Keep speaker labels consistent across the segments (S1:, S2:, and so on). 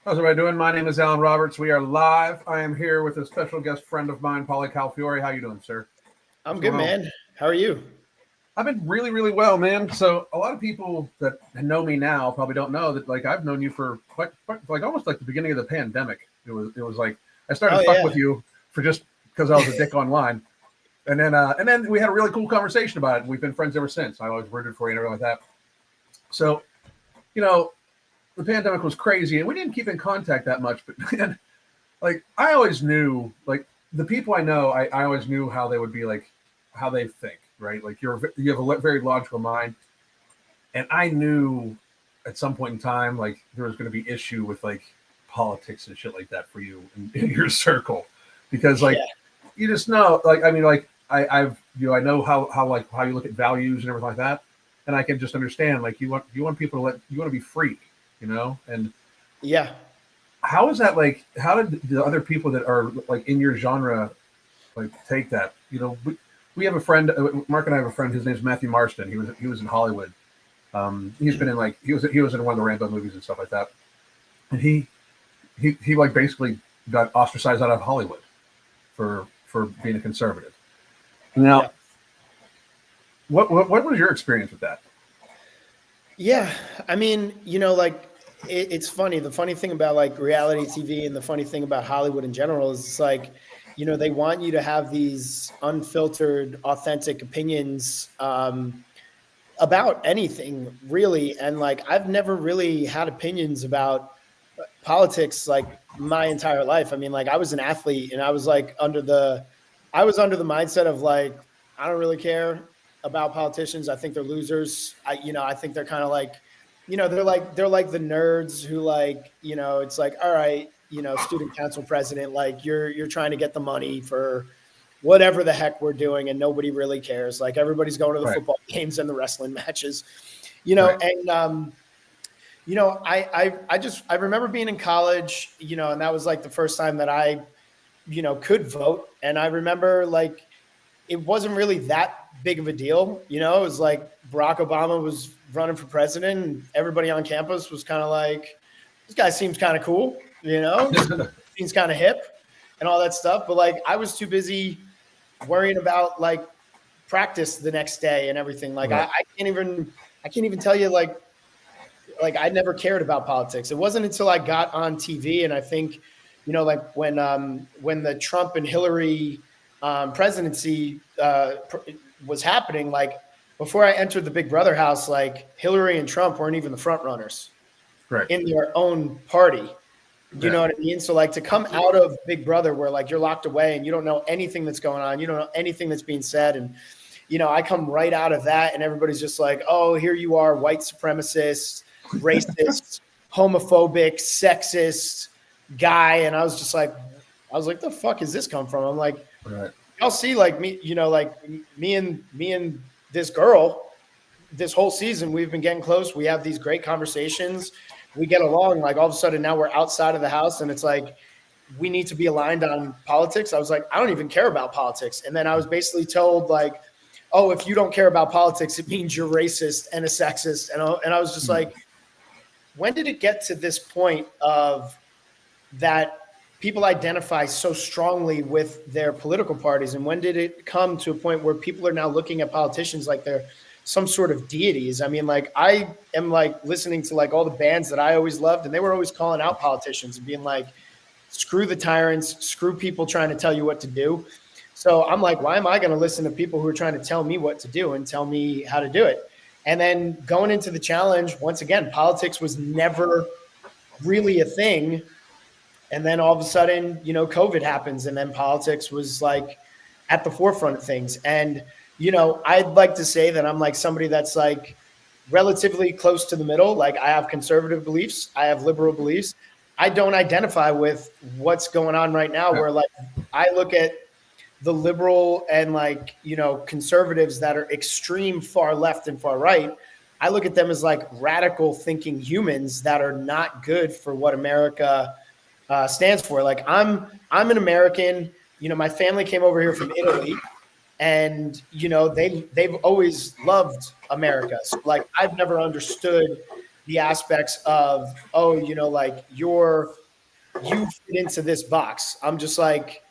S1: How's everybody doing? My name is Alan Roberts. We are live. I am here with a special guest friend of mine, Paulie Calafiore. How you doing, sir?
S2: I'm
S1: What's
S2: good,
S1: going on?
S2: man. How are you?
S1: I've been really, really well, man. So a lot of people that know me now probably don't know that like I've known you for quite like almost like the beginning of the pandemic. It was like I started
S2: Oh
S1: fuck
S2: yeah,
S1: with you for just because I was a dick online, and then we had a really cool conversation about it. And we've been friends ever since. I always rooted for you and everything like that. So you know, the pandemic was crazy, and we didn't keep in contact that much. But man, like I always knew, like the people I know, I always knew how they would be, like how they think, right? Like you have a very logical mind, and I knew at some point in time, like there was going to be issue with like politics and shit like that for you in your circle, because like
S2: yeah,
S1: you just know, like I mean, like I've I know how you look at values and everything like that, and I can just understand like you want people to you want to be free, and
S2: yeah.
S1: how is that like? How did the other people that are like in your genre like take that? We have a friend. Mark and I have a friend. His name's Matthew Marston. He was in Hollywood. He's been in like he was in one of the Rambo movies and stuff like that. And he like basically got ostracized out of Hollywood for being a conservative.
S2: Yeah.
S1: Now, what was your experience with that?
S2: Yeah. I mean, it's funny. The funny thing about like reality TV and the funny thing about Hollywood in general is it's like, they want you to have these unfiltered, authentic opinions about anything really. And like, I've never really had opinions about politics like my entire life. I mean, like I was an athlete and I was under the mindset of like, I don't really care about politicians. I think they're losers. I think they're kind of like, they're like the nerds who like, it's like, all right, student council president, like you're trying to get the money for whatever the heck we're doing and nobody really cares. Like everybody's going to the
S1: Right,
S2: football games and the wrestling matches,
S1: right,
S2: and I remember being in college, and that was like the first time that I, could vote. And I remember like it wasn't really that big of a deal. It was like Barack Obama was running for president and everybody on campus was kind of like, this guy seems kind of cool, seems kind of hip and all that stuff. But like I was too busy worrying about like practice the next day and everything. Like
S1: right,
S2: I can't even tell you like I never cared about politics. It wasn't until I got on TV, and I think, like when the Trump and Hillary presidency was happening, like before I entered the Big Brother house, like Hillary and Trump weren't even the front runners
S1: right.
S2: in their own party. You
S1: Yeah,
S2: know what I mean? So like to come out of Big Brother where like you're locked away and you don't know anything that's going on, you don't know anything that's being said, and I come right out of that and everybody's just like, oh, here you are, white supremacist, racist, homophobic, sexist guy. And I was like, the fuck is this come from? I'm like,
S1: right,
S2: y'all see like me, like me and this girl, this whole season, we've been getting close. We have these great conversations. We get along. Like all of a sudden now we're outside of the house and it's like, we need to be aligned on politics. I was like, I don't even care about politics. And then I was basically told like, oh, if you don't care about politics, it means you're racist and a sexist. And I was just like, when did it get to this point of that people identify so strongly with their political parties? And when did it come to a point where people are now looking at politicians like they're some sort of deities? I mean, like I am like listening to like all the bands that I always loved, and they were always calling out politicians and being like, screw the tyrants, screw people trying to tell you what to do. So I'm like, why am I going to listen to people who are trying to tell me what to do and tell me how to do it? And then going into the challenge, once again, politics was never really a thing. And then all of a sudden, COVID happens, and then politics was like at the forefront of things. And, I'd like to say that I'm like somebody that's like relatively close to the middle. Like I have conservative beliefs, I have liberal beliefs. I don't identify with what's going on right now,
S1: yeah,
S2: where like I look at the liberal and like, conservatives that are extreme far left and far right. I look at them as like radical thinking humans that are not good for what America stands for. Like I'm an American. My family came over here from Italy, and they've always loved America. So like I've never understood the aspects of, oh, you know, like you fit into this box. I'm just like,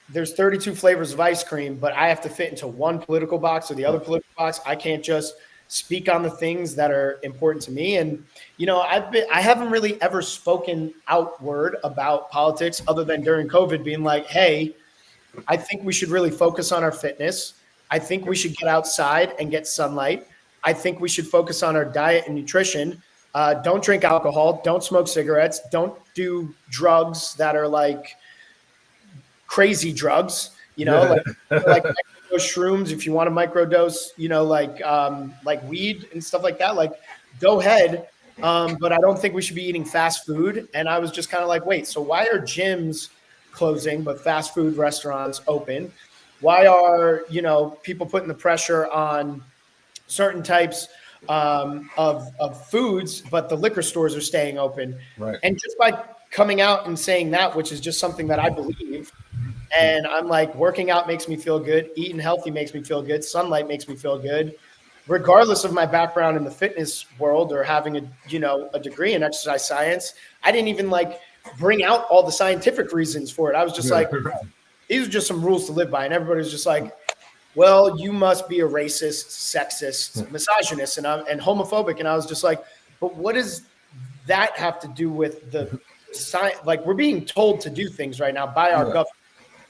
S2: there's 32 flavors of ice cream, but I have to fit into one political box or the other political box. I can't just speak on the things that are important to me. And, you know, I haven't really ever spoken outward about politics other than during COVID being like, hey, I think we should really focus on our fitness. I think we should get outside and get sunlight. I think we should focus on our diet and nutrition. Don't drink alcohol. Don't smoke cigarettes. Don't do drugs that are like crazy drugs, you know, like microdose shrooms. If you want to microdose, you know, like weed and stuff like that, like go ahead. But I don't think we should be eating fast food. And I was just kind of like, wait, so why are gyms closing, but fast food restaurants open? Why are, you know, people putting the pressure on certain types of foods, but the liquor stores are staying open?
S1: Right.
S2: And just by coming out and saying that, which is just something that I believe, and I'm like, working out makes me feel good. Eating healthy makes me feel good. Sunlight makes me feel good. Regardless of my background in the fitness world or having a degree in exercise science, I didn't even like bring out all the scientific reasons for it. I was just like, these are just some rules to live by. And everybody was just like, well, you must be a racist, sexist, misogynist, and homophobic. And I was just like, but what does that have to do with the science? Like, we're being told to do things right now by our government.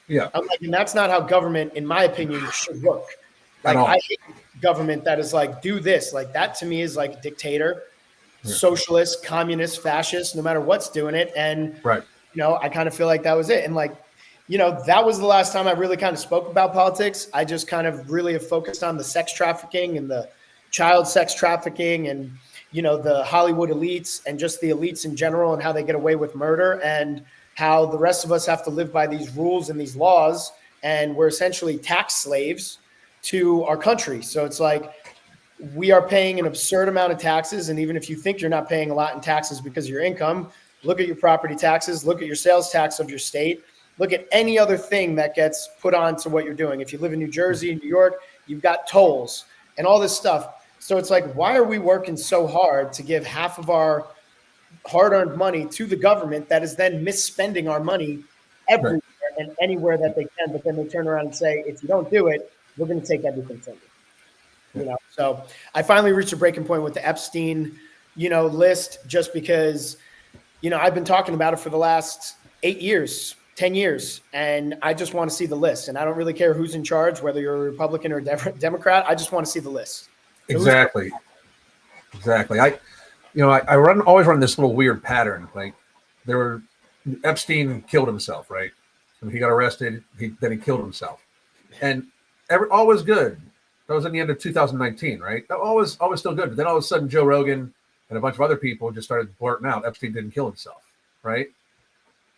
S1: Yeah.
S2: I'm like, and that's not how government, in my opinion, should work. Like, I hate government that is like, do this. Like, that to me is like dictator, socialist, communist, fascist, no matter what's doing it. And, you know, I kind of feel like that was it. And like, you know, that was the last time I really kind of spoke about politics. I just kind of really have focused on the sex trafficking and the child sex trafficking and, you know, the Hollywood elites and just the elites in general and how they get away with murder and how the rest of us have to live by these rules and these laws, and we're essentially tax slaves to our country. So it's like we are paying an absurd amount of taxes, and even if you think you're not paying a lot in taxes because of your income, look at your property taxes, look at your sales tax of your state, look at any other thing that gets put on to what you're doing. If you live in New Jersey, New York, you've got tolls and all this stuff. So it's like, why are we working so hard to give half of our hard-earned money to the government that is then misspending our money everywhere and anywhere that they can, but then they turn around and say, if you don't do it, we're going to take everything from you. You know, so I finally reached a breaking point with the Epstein, you know, list, just because, you know, I've been talking about it for the last 8 years, 10 years, and I just want to see the list. And I don't really care who's in charge, whether you're a Republican or a Democrat. I just want to see the list.
S1: Exactly. I always run this little weird pattern. Like, Epstein killed himself, right? When he got arrested, then he killed himself, and all was good. That was in the end of 2019, right? All was still good. But then all of a sudden, Joe Rogan and a bunch of other people just started blurting out Epstein didn't kill himself, right?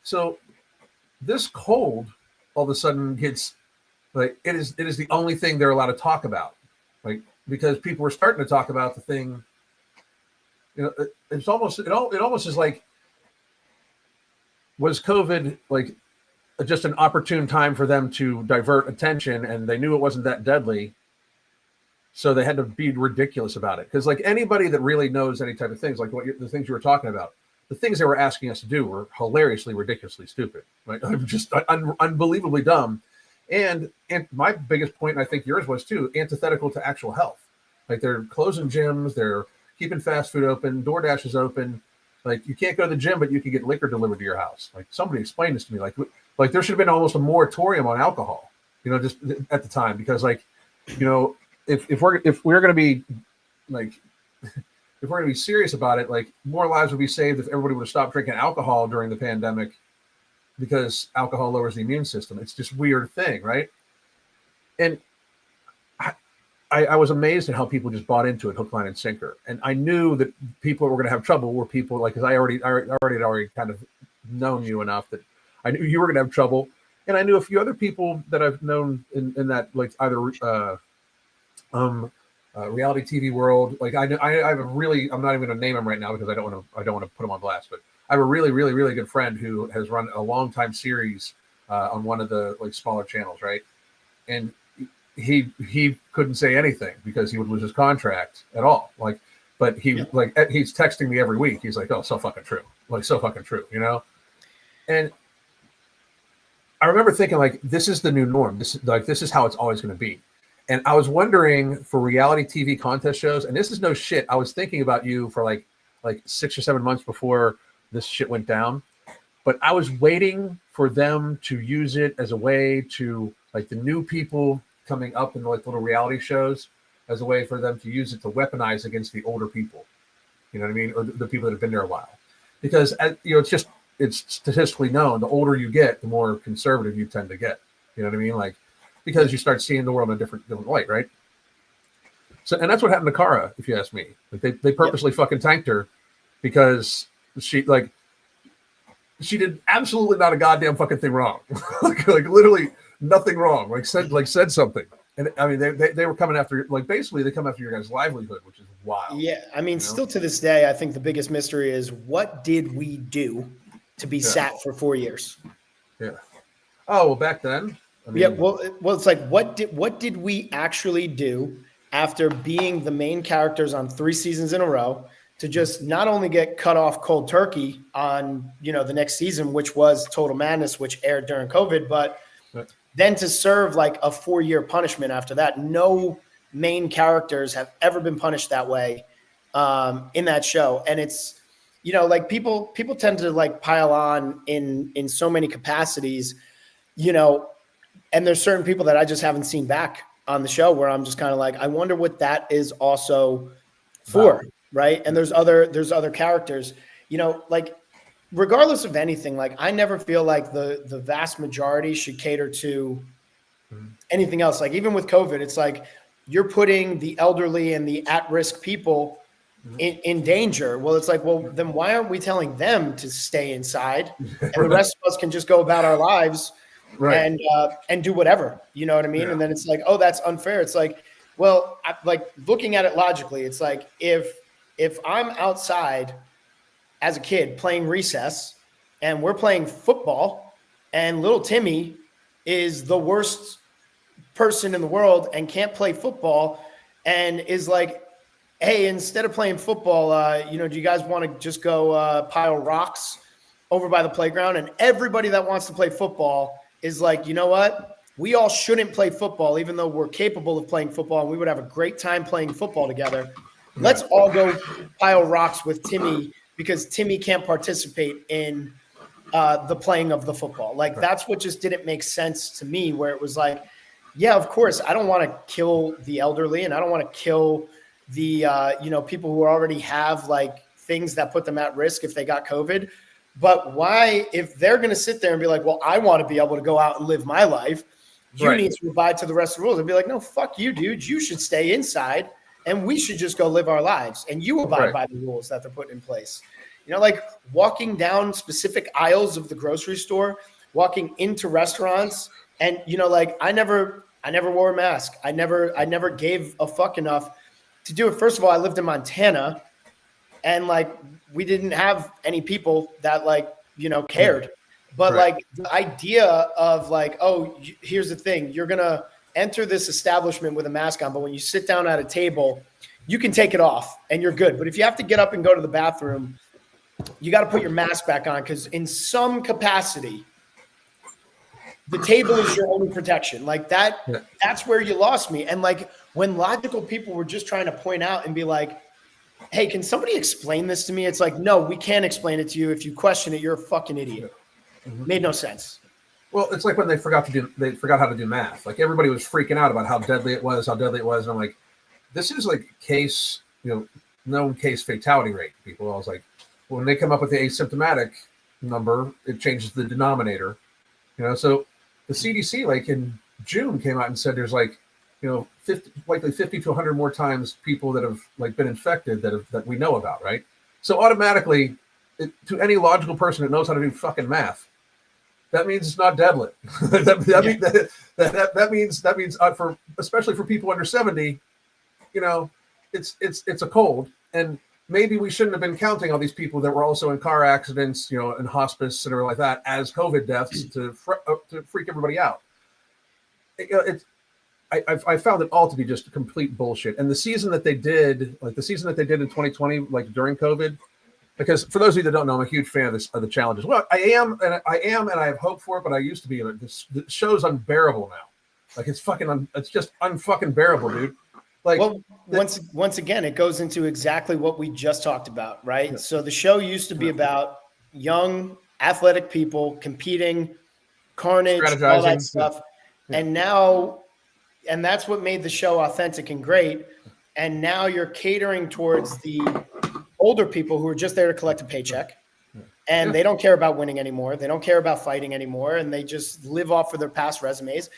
S1: So this cold all of a sudden gets like it is the only thing they're allowed to talk about, like, because people were starting to talk about the thing. You know, it almost is like, was COVID like just an opportune time for them to divert attention, and they knew it wasn't that deadly, so they had to be ridiculous about it. Because like anybody that really knows any type of things, like the things you were talking about, the things they were asking us to do were hilariously, ridiculously stupid, right? Just unbelievably dumb. And my biggest point, and I think yours was too, antithetical to actual health. Like, they're closing gyms, they're keeping fast food open, DoorDash is open. Like, you can't go to the gym, but you can get liquor delivered to your house. Like, somebody explained this to me. Like there should have been almost a moratorium on alcohol, you know, just at the time, because like, you know, if we're going to be like, if we're going to be serious about it, like, more lives would be saved if everybody would have stopped drinking alcohol during the pandemic, because alcohol lowers the immune system. It's just a weird thing, right? And I was amazed at how people just bought into it, hook, line, and sinker. And I knew that people who were going to have trouble were people like, because I already kind of known you enough that I knew you were going to have trouble. And I knew a few other people that I've known in that, like, either reality TV world. Like, I have a really, I'm not even going to name him right now because I don't want to put him on blast, but I have a really, really, really good friend who has run a long time series on one of the like smaller channels, right? And he couldn't say anything because he would lose his contract at all. Like, but he's texting me every week. He's like, oh, so fucking true. Like, so fucking true, you know? And I remember thinking, like, this is the new norm. This is how it's always going to be. And I was wondering for reality TV contest shows, and this is no shit. I was thinking about you for like 6 or 7 months before this shit went down. But I was waiting for them to use it as a way to, like, the new people coming up in like little reality shows, as a way for them to use it to weaponize against the older people. You know what I mean? Or the people that have been there a while. Because, you know, it's statistically known, the older you get, the more conservative you tend to get. You know what I mean? Like, because you start seeing the world in a different light, right? So, and that's what happened to Cara, if you ask me. Like, they purposely fucking tanked her because she did absolutely not a goddamn fucking thing wrong. like literally nothing wrong. Like said something. And I mean, they were coming after, like, basically they come after your guys' livelihood, which is wild.
S2: Yeah, I mean, still to this day, I think the biggest mystery is, what did we do to be sat for 4 years?
S1: Yeah. Oh, well, back then. I mean,
S2: Yeah, well, it's like, what did we actually do after being the main characters on 3 seasons in a row to just not only get cut off cold turkey on, you know, the next season, which was Total Madness, which aired during COVID, but then to serve like a 4-year punishment after that. No main characters have ever been punished that way in that show. And it's, you know, like people tend to like pile on in so many capacities, you know, and there's certain people that I just haven't seen back on the show where I'm just kind of like, I wonder what that is also for. Wow. Right. And there's other characters, you know, like, regardless of anything, like, I never feel like the vast majority should cater to anything else. Like, even with COVID, it's like you're putting the elderly and the at-risk people in danger. Well, it's like, well, then why aren't we telling them to stay inside and the rest of us can just go about our lives and do whatever, you know what I mean? Yeah. And then it's like, oh, that's unfair. It's like, well, like, looking at it logically, it's like, if I'm outside as a kid playing recess and we're playing football and little Timmy is the worst person in the world and can't play football and is like, hey, instead of playing football, you know, do you guys want to just go pile rocks over by the playground? And everybody that wants to play football is like, you know what? We all shouldn't play football, even though we're capable of playing football and we would have a great time playing football together. Let's all go pile rocks with Timmy because Timmy can't participate in the playing of the football. Like, that's what just didn't make sense to me, where it was like, yeah, of course, I don't want to kill the elderly and I don't want to kill the, you know, people who already have like things that put them at risk if they got COVID. But why, if they're going to sit there and be like, well, I want to be able to go out and live my life, you need to abide to the rest of the rules, and be like, no, fuck you, dude. You should stay inside and we should just go live our lives and you abide by the rules that they're putting in place. You know, like walking down specific aisles of the grocery store, walking into restaurants, and, you know, like, I never wore a mask. I never gave a fuck enough to do it. First of all, I lived in Montana and like, we didn't have any people that like, you know, cared. But like, the idea of like, oh, here's the thing, you're going to enter this establishment with a mask on, but when you sit down at a table, you can take it off and you're good. But if you have to get up and go to the bathroom, you got to put your mask back on, because in some capacity, the table is your only protection. Like that, that's where you lost me. And like, when logical people were just trying to point out and be like, hey, can somebody explain this to me? It's like, no, we can't explain it to you. If you question it, you're a fucking idiot. Made no sense.
S1: Well, it's like when they forgot how to do math. Like, everybody was freaking out about how deadly it was. And I'm like, this is like case, you know, known case fatality rate. People, I was like, when they come up with the asymptomatic number, it changes the denominator. You know, so the CDC, like in June, came out and said there's like, you know, 50 to 100 more times people that have like been infected that we know about, right? So automatically, to any logical person that knows how to do fucking math, that means it's not deadly. that means for, especially for people under 70, you know, it's a cold, and maybe we shouldn't have been counting all these people that were also in car accidents, you know, in hospice and everything like that as COVID deaths to freak everybody out. I found it all to be just complete bullshit. And the season that they did, like the season that they did in 2020, like during COVID, because for those of you that don't know, I'm a huge fan of this, of the challenges. Well, I am, and I have hope for it, but I used to be. The show's unbearable now. Like it's just unfucking bearable, dude. Like,
S2: well, once again, it goes into exactly what we just talked about, right? Yeah. So the show used to be about young, athletic people competing, carnage, all that stuff, and now, and that's what made the show authentic and great. And now you're catering towards the older people who are just there to collect a paycheck, and they don't care about winning anymore. They don't care about fighting anymore, and they just live off of their past resumes.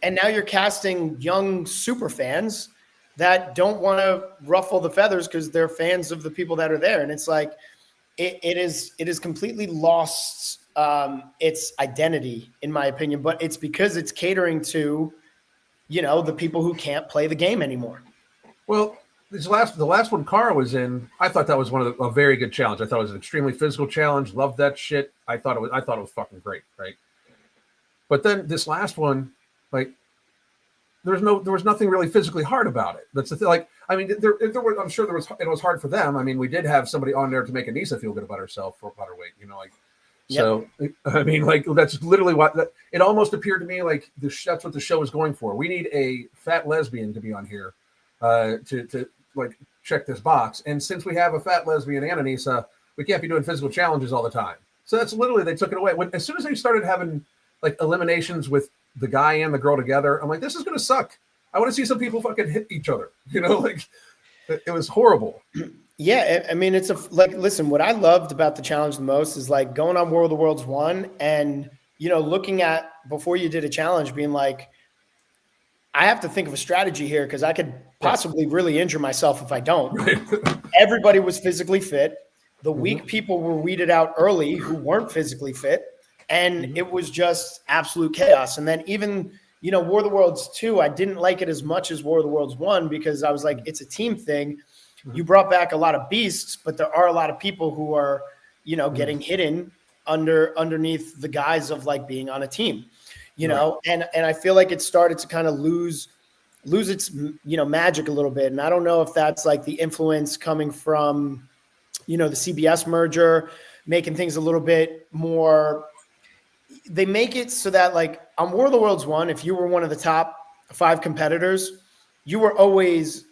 S2: And now you're casting young super fans that don't want to ruffle the feathers because they're fans of the people that are there. And it's like, it is completely lost its identity, in my opinion, but it's because it's catering to, the people who can't play the game anymore.
S1: Well, the last one Cara was in, I thought that was a very good challenge. I thought it was an extremely physical challenge. Loved that shit. I thought it was fucking great, right? But then this last one, like, there was nothing really physically hard about it. That's the thing. Like, I mean, there was, I'm sure it was hard for them. I mean, we did have somebody on there to make Anissa feel good about herself for about her weight, like. Yep. So, I mean, like, that's literally it almost appeared to me like that's what the show was going for. We need a fat lesbian to be on here to like check this box. And since we have a fat lesbian and Anissa, we can't be doing physical challenges all the time. So that's literally, they took it away. As soon as they started having like eliminations with the guy and the girl together, I'm like, this is going to suck. I want to see some people fucking hit each other, like it was horrible.
S2: Yeah. I mean, listen, what I loved about the challenge the most is like going on World of Worlds 1 and, looking at before you did a challenge being like, I have to think of a strategy here because I could possibly really injure myself if I don't. Right. Everybody was physically fit. The weak people were weeded out early who weren't physically fit. And it was just absolute chaos. And then even, War of the Worlds 2, I didn't like it as much as War of the Worlds 1 because I was like, it's a team thing. You brought back a lot of beasts, but there are a lot of people who are, getting hidden underneath the guise of like being on a team, and I feel like it started to kind of lose its, magic a little bit. And I don't know if that's like the influence coming from, the CBS merger, making things a little bit more. They make it so that like on War of the Worlds 1, if you were one of the top 5 competitors, you were always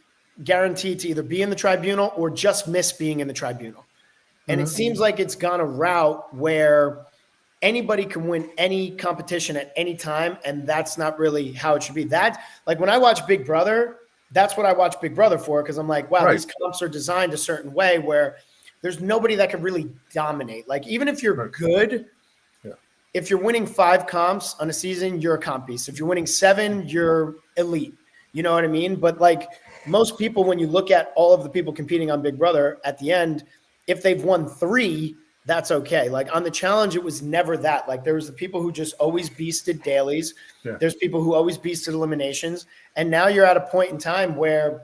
S2: guaranteed to either be in the tribunal or just miss being in the tribunal. And it seems like it's gone a route where anybody can win any competition at any time. And that's not really how it should be. That, like when I watch Big Brother, that's what I watch Big Brother for. Cause I'm like, wow, these comps are designed a certain way where there's nobody that can really dominate. Like even if you're good, if you're winning 5 comps on a season, you're a comp piece. If you're winning 7, you're elite. You know what I mean? But like most people, when you look at all of the people competing on Big Brother at the end, if they've won 3, that's okay. Like on the challenge, it was never that. Like there was the people who just always beasted dailies. Yeah. There's people who always beasted eliminations. And now you're at a point in time where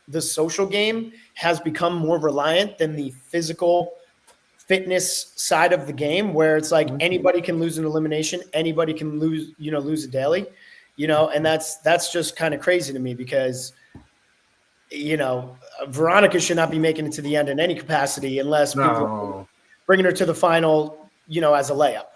S2: the social game has become more reliant than the physical fitness side of the game, where it's like anybody can lose an elimination, anybody can lose a daily, and that's just kind of crazy to me because, Veronica should not be making it to the end in any capacity unless people are bringing her to the final, as a layup,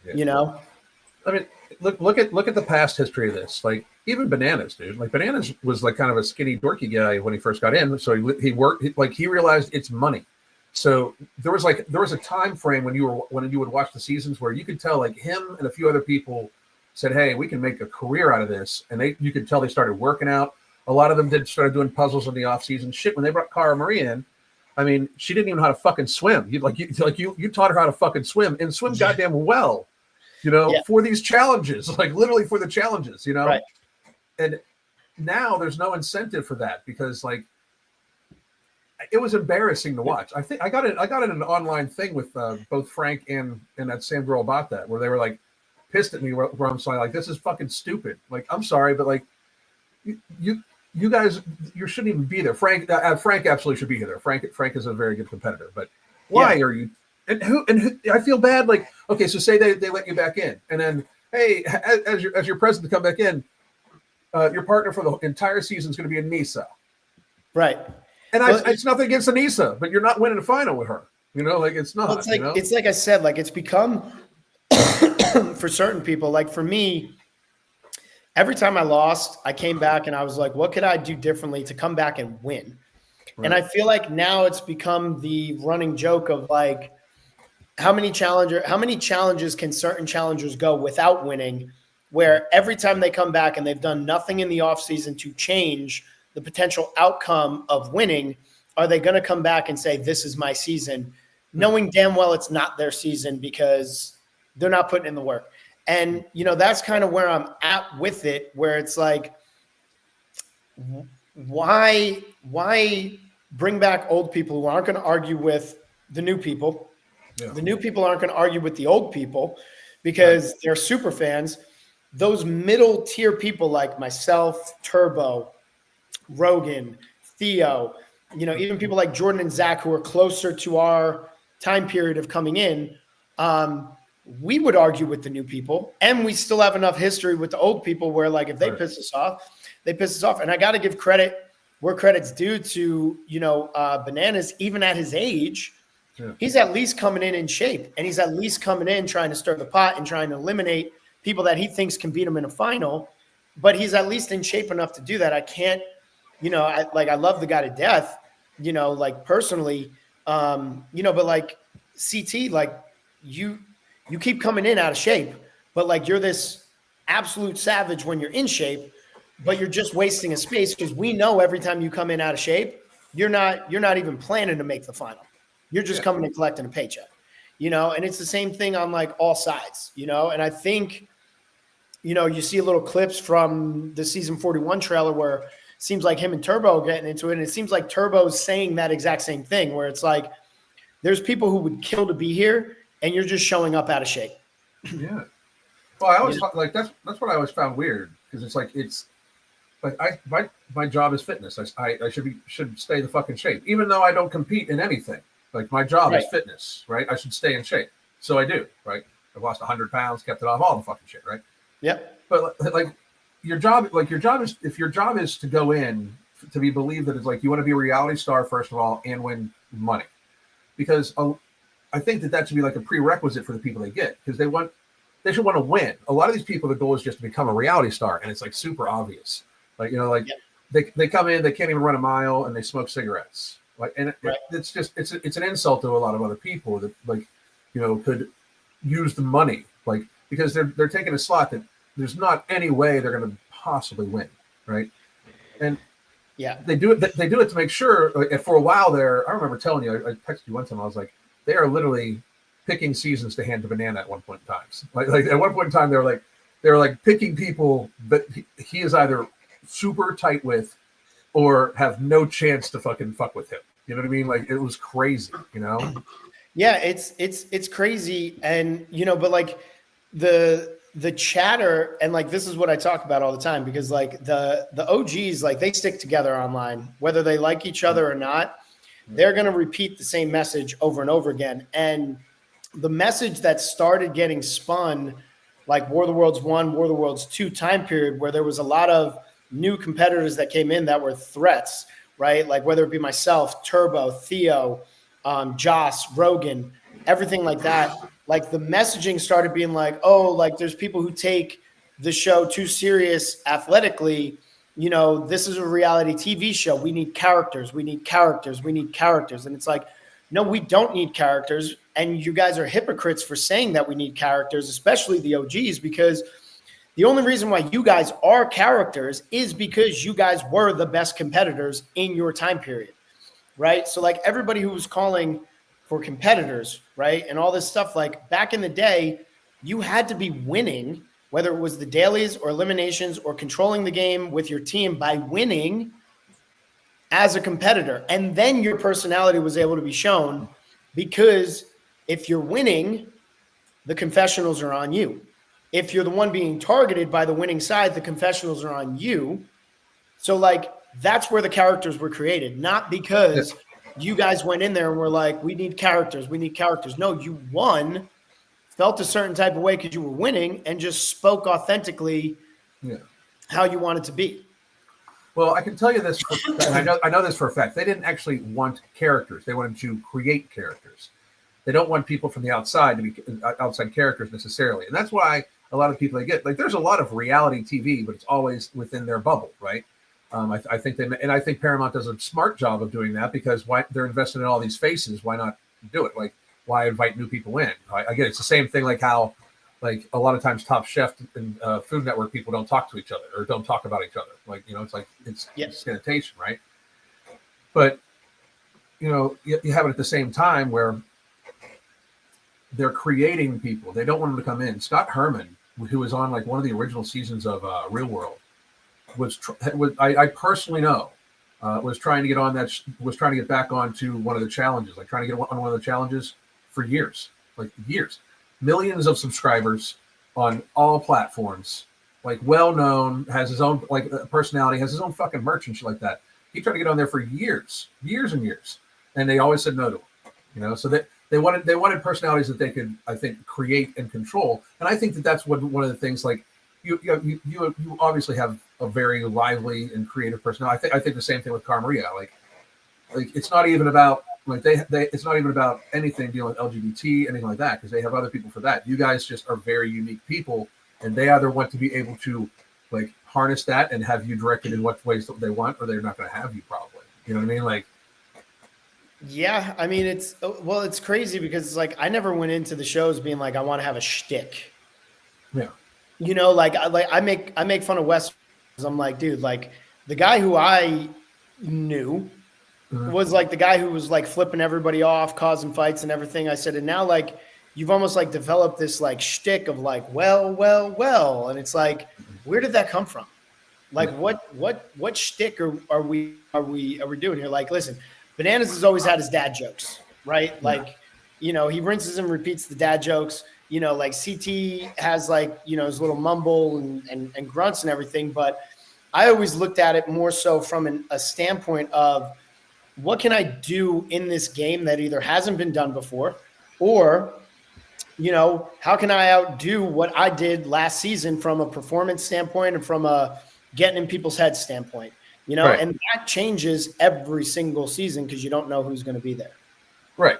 S1: I mean, look at the past history of this. Like even Bananas, dude. Like Bananas was like kind of a skinny, dorky guy when he first got in. So he worked. He realized it's money. So there was a time frame when you would watch the seasons where you could tell like him and a few other people said, "Hey, we can make a career out of this," and you could tell they started working out. A lot of them started doing puzzles in the off season. Shit, when they brought Cara Marie in, I mean, she didn't even know how to fucking swim. You taught her how to fucking swim and swim goddamn well, for these challenges, like literally for the challenges, Right. And now there's no incentive for that because like it was embarrassing to watch. I think I got in an online thing with both Frank and that same girl about that, where they were like pissed at me where I'm saying like, this is fucking stupid. Like, I'm sorry, but like you guys, you shouldn't even be there. Frank absolutely should be there. Frank is a very good competitor, but why are you? And who? I feel bad. Like, okay, so say they let you back in, and then hey, as your president come back in, your partner for the entire season is going to be a Nisa.
S2: Right.
S1: And
S2: Well,
S1: it's nothing against Anissa, but you're not winning a final with her. You know, like it's not.
S2: well, it's like
S1: you know?
S2: it's like I said, like it's become for certain people. Like for me, every time I lost, I came back and I was like, what could I do differently to come back and win?
S1: Right.
S2: And I feel like now it's become the running joke of like, how many challenges can certain challengers go without winning, where every time they come back and they've done nothing in the offseason to change the potential outcome of winning, are they going to come back and say, this is my season, knowing damn well it's not their season because they're not putting in the work? And, you know, that's kind of where I'm at with it, where it's like, why bring back old people who aren't going to argue with the new people? Yeah. The new people aren't going to argue with the old people because they're super fans. Those middle tier people like myself, Turbo, Rogan, Theo, you know, even people like Jordan and Zach who are closer to our time period of coming in, we would argue with the new people, and we still have enough history with the old people where, like, if they piss us off, they piss us off. And I got to give credit where credit's due to, you know, Bananas, even at his age, he's at least coming in shape, and he's at least coming in trying to stir the pot and trying to eliminate people that he thinks can beat him in a final, but he's at least in shape enough to do that. I can't, you know, I love the guy to death, you know, like personally, you know, but like CT, like you keep coming in out of shape, but like you're this absolute savage when you're in shape, but you're just wasting a space because we know every time you come in out of shape, you're not even planning to make the final. You're just coming and collecting a paycheck, you know, and it's the same thing on like all sides, you know, and I think, you know, you see little clips from the season 41 trailer where it seems like him and Turbo are getting into it. And it seems like Turbo's saying that exact same thing where it's like, there's people who would kill to be here and you're just showing up out of shape.
S1: Yeah. Well, I always like, that's what I always found weird. Cause it's like, my job is fitness. I should stay the fucking shape, even though I don't compete in anything. Like my job is fitness, right? I should stay in shape. So I do, right? I've lost 100 pounds, kept it off, all the fucking shit, right?
S2: Yep.
S1: But like your job is, if your job is to go in to be believed that it's like, you want to be a reality star, first of all, and win money, because I think that should be like a prerequisite for the people they get, because they should want to win. A lot of these people, the goal is just to become a reality star. And it's like super obvious. Like, you know, like they come in, they can't even run a mile and they smoke cigarettes. Like, and it's just, it's an insult to a lot of other people that, like, you know, could use the money, like, because they're taking a slot that there's not any way they're going to possibly win. Right. And they do it to make sure. Like, for a while there, I remember telling you, I texted you one time, I was like, they are literally picking seasons to hand to Banana at one point in time. Like at one point in time, they were like picking people that he is either super tight with or have no chance to fucking fuck with him. You know what I mean? Like, it was crazy, you know?
S2: Yeah, it's crazy. And, you know, but like the chatter, and like, this is what I talk about all the time, because like the OGs, like they stick together online, whether they like each other or not, they're going to repeat the same message over and over again. And the message that started getting spun, like War of the Worlds 1, War of the Worlds 2 time period, where there was a lot of new competitors that came in that were threats, right? Like whether it be myself, Turbo, Theo, Joss, Rogan, everything like that. Like the messaging started being like, oh, like there's people who take the show too serious athletically. You know, this is a reality TV show. We need characters. We need characters. We need characters. And it's like, no, we don't need characters. And you guys are hypocrites for saying that we need characters, especially the OGs, because the only reason why you guys are characters is because you guys were the best competitors in your time period, right? So like everybody who was calling for competitors, right, and all this stuff, like back in the day, you had to be winning, whether it was the dailies or eliminations or controlling the game with your team by winning as a competitor. And then your personality was able to be shown, because if you're winning, the confessionals are on you. If you're the one being targeted by the winning side, the confessionals are on you. So like, that's where the characters were created, not because you guys went in there and were like, we need characters. We need characters. No, you won, felt a certain type of way because you were winning, and just spoke authentically how you want it to be.
S1: Well, I can tell you this, and I know this for a fact. They didn't actually want characters. They wanted to create characters. They don't want people from the outside to be outside characters necessarily. And that's why a lot of people they get, like, there's a lot of reality TV, but it's always within their bubble, right? I think I think Paramount does a smart job of doing that, because why they're investing in all these faces. Why not do it? Like, why invite new people in? I get it's the same thing like how, like, a lot of times Top Chef and Food Network people don't talk to each other or don't talk about each other. Like, it's like it's sanitation, right? But you have it at the same time where they're creating people. They don't want them to come in. Scott Herman, who was on like one of the original seasons of Real World, I personally know was trying to get on that. Was trying to get back onto one of the challenges. Like trying to get on one of the challenges for years, like years. Millions of subscribers on all platforms. Like well known, has his own like personality, has his own fucking merch and shit like that. He tried to get on there for years and years, and they always said no to him. So that. They wanted personalities that they could, I think, create and control, and I think that's one of the things. Like you obviously have a very lively and creative personality. I think the same thing with Cara Maria. Like it's not even about like it's not even about anything dealing with LGBT, anything like that, because they have other people for that. You guys just are very unique people, and they either want to be able to like harness that and have you directed in what ways that they want, or they're not going to have you probably. You know what I mean? Like.
S2: Yeah, I mean it's crazy because it's like I never went into the shows being like I want to have a shtick.
S1: Yeah.
S2: I make fun of Wes. I'm like, dude, like the guy who I knew was like the guy who was like flipping everybody off, causing fights and everything. I said, and now like you've almost like developed this like shtick of like, well, and it's like, where did that come from? Like what shtick are we doing here? Like, listen. Bananas has always had his dad jokes, right? Like, he rinses and repeats the dad jokes. Like CT has like, his little mumble and grunts and everything. But I always looked at it more so from a standpoint of what can I do in this game that either hasn't been done before, or, how can I outdo what I did last season from a performance standpoint and from a getting in people's heads standpoint.
S1: Right.
S2: And that changes every single season because you don't know who's going to be there.
S1: Right.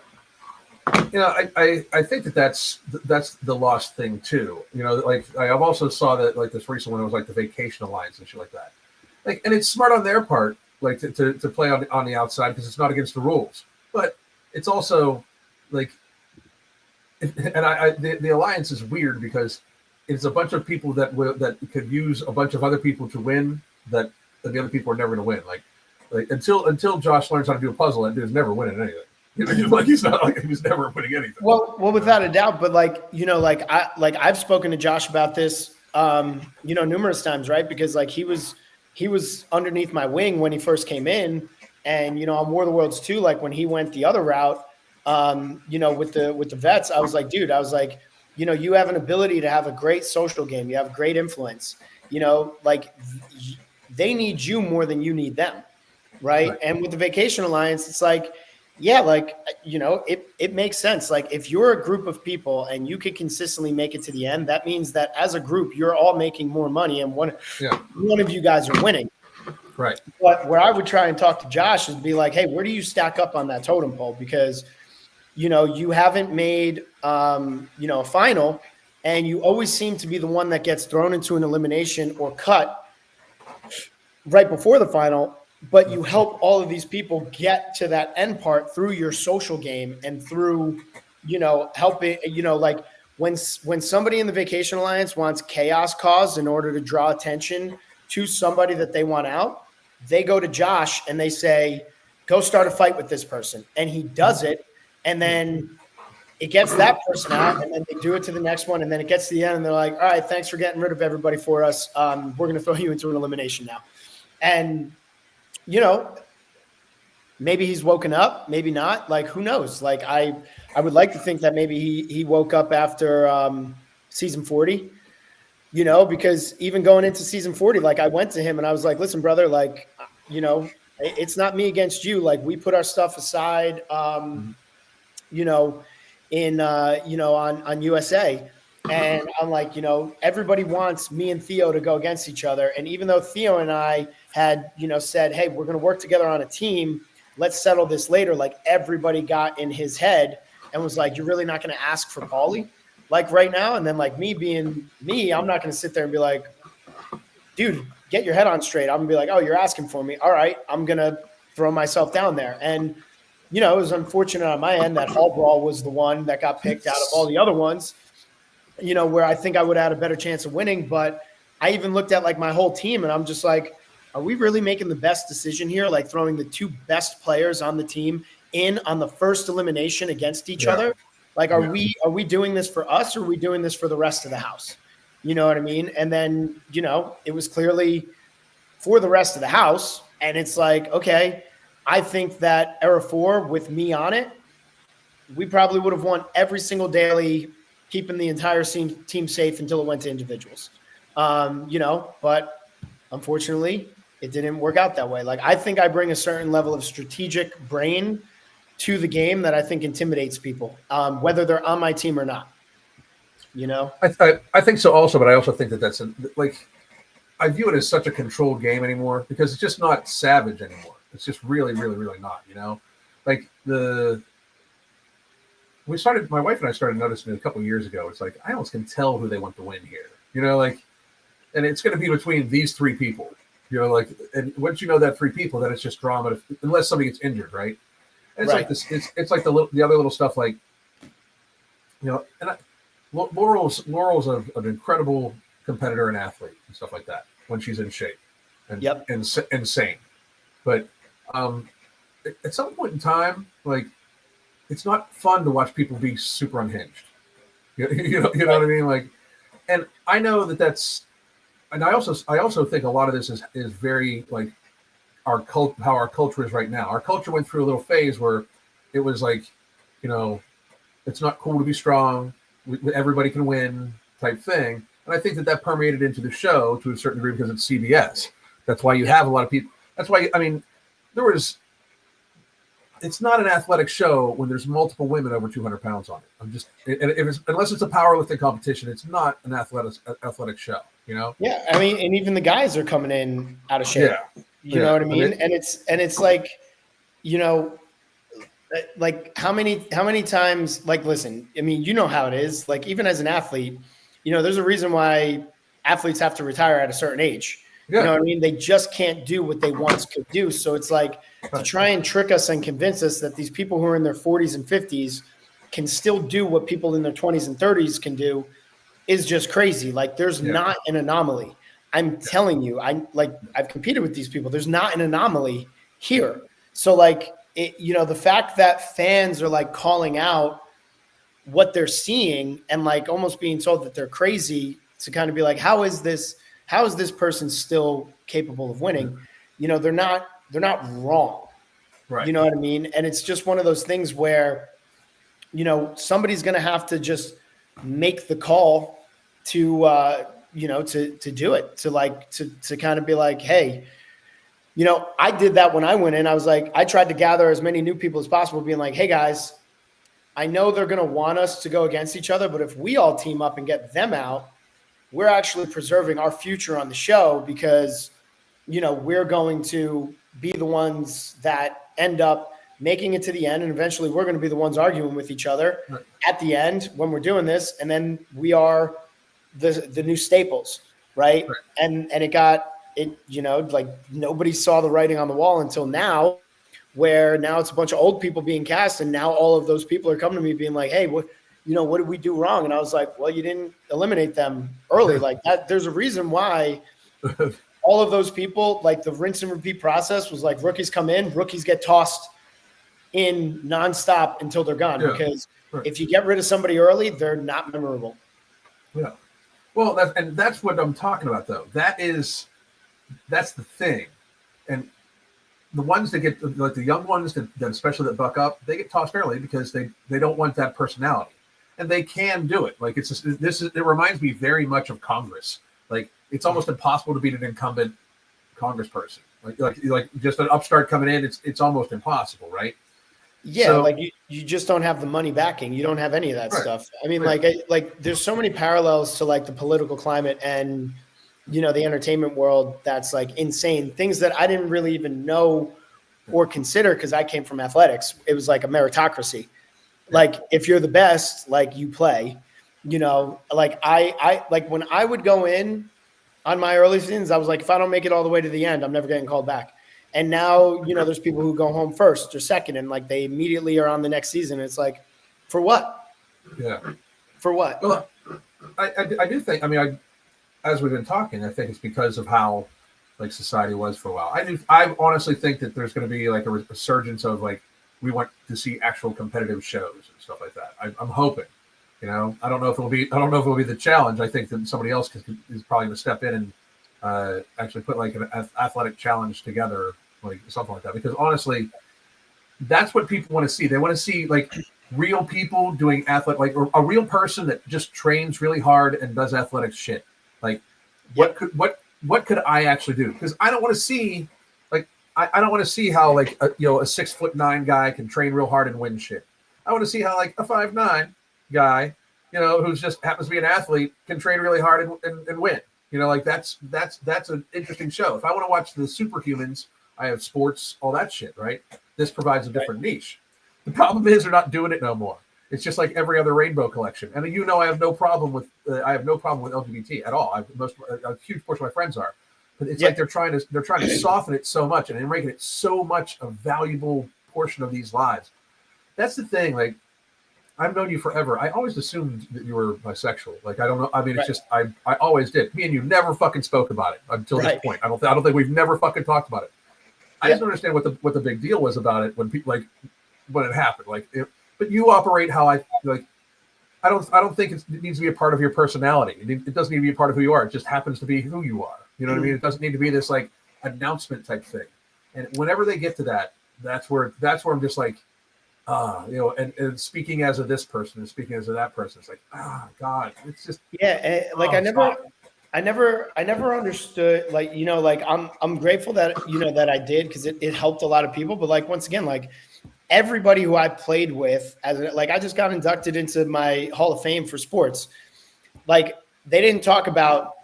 S1: I think that's the lost thing too. Like I've also saw that like this recent one, it was like the Vacation Alliance and shit like that. Like, and it's smart on their part, like to play on the outside because it's not against the rules, but it's also like, the alliance is weird because it's a bunch of people that could use a bunch of other people to win that the other people are never going to win. Like until Josh learns how to do a puzzle, that dude's never winning anything. Like he's never winning anything.
S2: Well, without a doubt. But I've spoken to Josh about this, numerous times, right? Because like he was underneath my wing when he first came in, and on War of the Worlds 2, like when he went the other route, with the vets, I was like, dude, you have an ability to have a great social game. You have great influence. They need you more than you need them, right? And with the Vacation Alliance, it's like, yeah, like, it makes sense. Like if you're a group of people and you can consistently make it to the end, that means that as a group, you're all making more money and one of you guys are winning.
S1: Right.
S2: But where I would try and talk to Josh is be like, hey, where do you stack up on that totem pole? Because, you haven't made, a final, and you always seem to be the one that gets thrown into an elimination or cut right before the final, but you help all of these people get to that end part through your social game and through, helping, like when somebody in the Vacation Alliance wants chaos caused in order to draw attention to somebody that they want out, they go to Josh and they say, go start a fight with this person. And he does it. And then it gets that person out, and then they do it to the next one. And then it gets to the end and they're like, all right, thanks for getting rid of everybody for us. We're going to throw you into an elimination now. And, maybe he's woken up, maybe not. Like, who knows? Like, I would like to think that maybe he woke up after season 40, because even going into season 40, like I went to him and I was like, listen, brother, like, it's not me against you. Like we put our stuff aside, on USA. And I'm like, everybody wants me and Theo to go against each other. And even though Theo and I had, said, hey, we're going to work together on a team, let's settle this later. Like everybody got in his head and was like, you're really not going to ask for Paulie like right now? And then like me being me, I'm not going to sit there and be like, dude, get your head on straight. I'm gonna be like, oh, you're asking for me. All right, I'm going to throw myself down there. And, it was unfortunate on my end that Hall Brawl was the one that got picked out of all the other ones, where I think I would have had a better chance of winning. But I even looked at like my whole team and I'm just like, are we really making the best decision here? Like throwing the two best players on the team in on the first elimination against each other? Like, are we doing this for us or are we doing this for the rest of the house? You know what I mean? And then, it was clearly for the rest of the house. And it's like, okay, I think that Era 4 with me on it, we probably would have won every single daily, keeping the entire team safe until it went to individuals. But unfortunately, it didn't work out that way. Like, I think I bring a certain level of strategic brain to the game that I think intimidates people, whether they're on my team or not.
S1: I think so also, but I also think that that's I view it as such a controlled game anymore because it's just not savage anymore. It's just really, really, really not, like my wife and I started noticing it a couple of years ago. It's like, I almost can tell who they want to win here, and it's going to be between these three people, and once you know that three people, then it's just drama unless somebody gets injured. Right. And it's like this, it's like the other little stuff, like, Laurel's an incredible competitor and athlete and stuff like that when she's in shape and sane. But at some point in time, like, it's not fun to watch people be super unhinged. You know what I mean? Like, and I know that's, and I also think a lot of this is very like how our culture is right now. Our culture went through a little phase where it was like, it's not cool to be strong. Everybody can win type thing. And I think that permeated into the show to a certain degree because it's CBS. That's why you have a lot of people. That's why, it's not an athletic show when there's multiple women over 200 pounds on it. Unless it's a powerlifting competition, it's not an athletic show,
S2: Yeah. I mean, and even the guys are coming in out of shape.
S1: Yeah.
S2: You know what I mean? And it's like, like how many times, like, listen, I mean, how it is, like, even as an athlete, there's a reason why athletes have to retire at a certain age. Yeah. You know what I mean? They just can't do what they once could do. So it's like to try and trick us and convince us that these people who are in their 40s and 50s can still do what people in their 20s and 30s can do is just crazy. Like, there's not an anomaly. I'm telling you, I've competed with these people. There's not an anomaly here. So like, the fact that fans are like calling out what they're seeing and like almost being told that they're crazy to kind of be like, how is this person still capable of winning? They're not wrong. Right. You know what I mean? And it's just one of those things where, somebody's going to have to just make the call to do it, to kind of be like, hey, I did that when I went in. I was like, I tried to gather as many new people as possible, being like, hey guys, I know they're going to want us to go against each other, but if we all team up and get them out, we're actually preserving our future on the show because, we're going to be the ones that end up making it to the end. And eventually we're going to be the ones arguing with each other at the end when we're doing this. And then we are the new staples. Right. And like nobody saw the writing on the wall until now, where now it's a bunch of old people being cast. And now all of those people are coming to me being like, hey, what did we do wrong? And I was like, well, you didn't eliminate them early like that. There's a reason why all of those people, like the rinse and repeat process was like rookies come in, rookies get tossed in nonstop until they're gone. Yeah, because if you get rid of somebody early, they're not memorable.
S1: Yeah. Well, that's what I'm talking about though. That's the thing. And the ones that get, like the young ones that especially that buck up, they get tossed early because they don't want that personality. And they can do it. Like it reminds me very much of Congress. Like it's almost impossible to beat an incumbent congressperson. Like just an upstart coming in, it's almost impossible, right?
S2: Yeah,
S1: So,
S2: like you just don't have the money backing. You don't have any of that
S1: right,
S2: stuff. I mean,
S1: right.
S2: like there's so many parallels to like the political climate and the entertainment world that's like insane. Things that I didn't really even know or consider because I came from athletics. It was like a meritocracy.
S1: Yeah.
S2: Like if you're the best, like you play. Like I like when I would go in on my early seasons, I was like, if I don't make it all the way to the end, I'm never getting called back. And now, there's people who go home first or second, and like they immediately are on the next season. It's like, for what?
S1: Yeah.
S2: For what?
S1: Well, I do think, I mean, as we've been talking, I think it's because of how like society was for a while. I honestly think that there's going to be like a resurgence of like, we want to see actual competitive shows and stuff like that. I'm hoping, I don't know if it will be the challenge. I think that somebody else is probably going to step in and actually put like an athletic challenge together, like something like that. Because honestly, that's what people want to see. They want to see like real people doing like a real person that just trains really hard and does athletic shit. Like what could I actually do? Because I don't want to see like I don't want to see how like a 6'9" guy can train real hard and win shit. I want to see how like a 5'9" guy, who's just happens to be an athlete can train really hard and win. Like that's an interesting show. If I want to watch the superhumans, I have sports, all that shit, right? This provides a different niche. The problem is they're not doing it no more. It's just like every other rainbow collection. And I have no problem with LGBT at all. A huge portion of my friends are, but it's like they're trying to soften it so much, and they're making it so much a valuable portion of these lives. That's the thing. Like I've known you forever. I always assumed that you were bisexual. Like I don't know. I mean, it's just I always did. Me and you never fucking spoke about it until this point. I don't think we've never fucking talked about it. I just don't understand what the big deal was about it when people when it happened. But you operate how I like. I don't think it needs to be a part of your personality. It doesn't need to be a part of who you are. It just happens to be who you are. You know what I mean? It doesn't need to be this like announcement type thing. And whenever they get to that, that's where I'm just like, and speaking as of this person and speaking as of that person, it's like, God, it's just
S2: I never understood, like, I'm grateful that, that I did, because it helped a lot of people. But like, once again, like everybody who I played with I just got inducted into my Hall of Fame for sports. Like they didn't talk about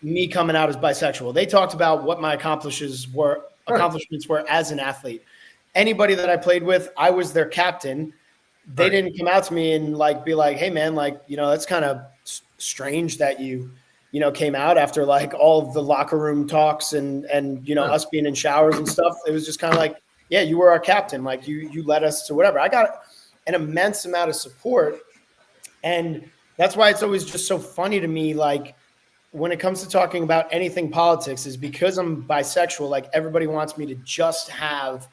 S2: me coming out as bisexual. They talked about what my accomplishments were as an athlete. Anybody that I played with, I was their captain. They didn't come out to me and be like, hey man, that's kind of strange that you came out after like all of the locker room talks and us being in showers and stuff. It was just kind of like, yeah, you were our captain. Like you led us to whatever. I got an immense amount of support. And that's why it's always just so funny to me. Like when it comes to talking about anything politics, is because I'm bisexual. Like everybody wants me to just have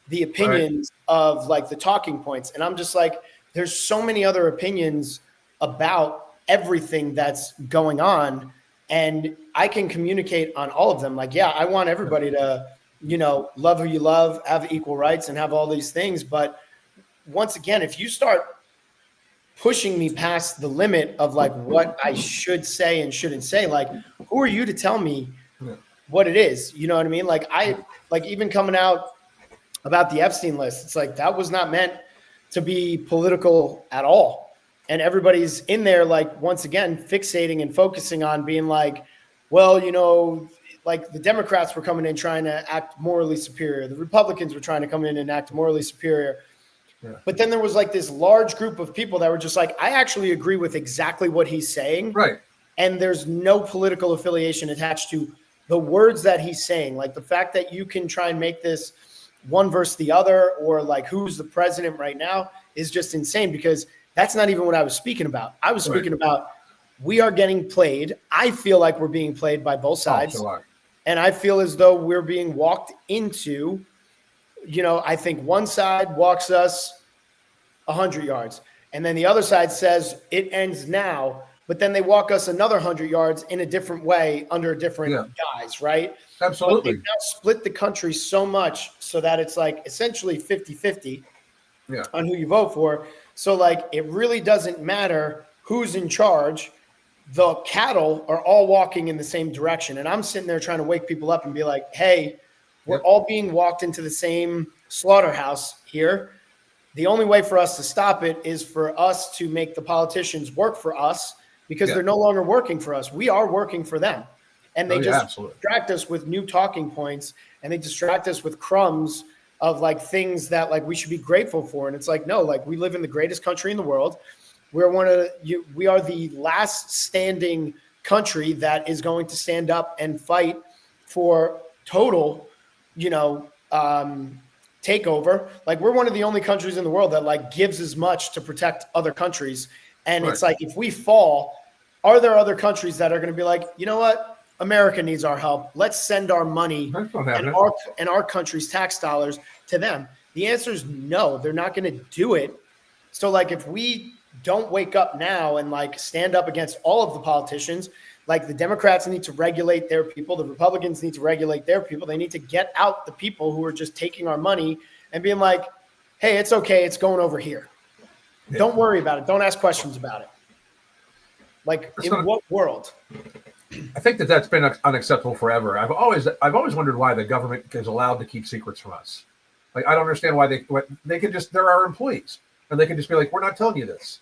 S2: the opinions of like the talking points. And I'm just like, there's so many other opinions about everything that's going on. And I can communicate on all of them. Like, yeah, I want everybody to, love who you love, have equal rights, and have all these things. But once again, if you start pushing me past the limit of like what I should say and shouldn't say, like, who are you to tell me what it is? You know what I mean? Like even coming out about the Epstein list, it's like, that was not meant to be political at all. And everybody's in there, like, once again, fixating and focusing on being like, well, like the Democrats were coming in trying to act morally superior. The Republicans were trying to come in and act morally superior. Yeah. But then there was like this large group of people that were just like, I actually agree with exactly what he's saying.
S1: Right.
S2: And there's no political affiliation attached to the words that he's saying. Like the fact that you can try and make this one versus the other, or like who's the president right now, is just insane, because that's not even what I was speaking about. I was speaking about, we are getting played. I feel like we're being played by both sides.
S1: Oh, so
S2: and I feel as though we're being walked into, I think one side walks us 100 yards, and then the other side says it ends now, but then they walk us another 100 yards in a different way under different guys, right?
S1: Absolutely.
S2: But they now split the country so much so that it's like essentially 50-50 on who you vote for. So like it really doesn't matter who's in charge. The cattle are all walking in the same direction. And I'm sitting there trying to wake people up and be like, hey, we're all being walked into the same slaughterhouse here. The only way for us to stop it is for us to make the politicians work for us, because they're no longer working for us. We are working for them. And they distract us with new talking points, and they distract us with crumbs of like things that like we should be grateful for. And it's like, no, like we live in the greatest country in the world. We are the last standing country that is going to stand up and fight for total, takeover. Like we're one of the only countries in the world that like gives as much to protect other countries. And it's like, if we fall, are there other countries that are going to be like, you know what? America needs our help. Let's send our money and our country's tax dollars to them. The answer is no, they're not going to do it. So like, if we don't wake up now and like stand up against all of the politicians, like the Democrats need to regulate their people, the Republicans need to regulate their people. They need to get out the people who are just taking our money and being like, hey, it's okay, it's going over here. Yeah. Don't worry about it. Don't ask questions about it. Like, what world?
S1: I think that's been unacceptable forever. I've always wondered why the government is allowed to keep secrets from us. Like, I don't understand why they can just, they're our employees, and they can just be like, we're not telling you this.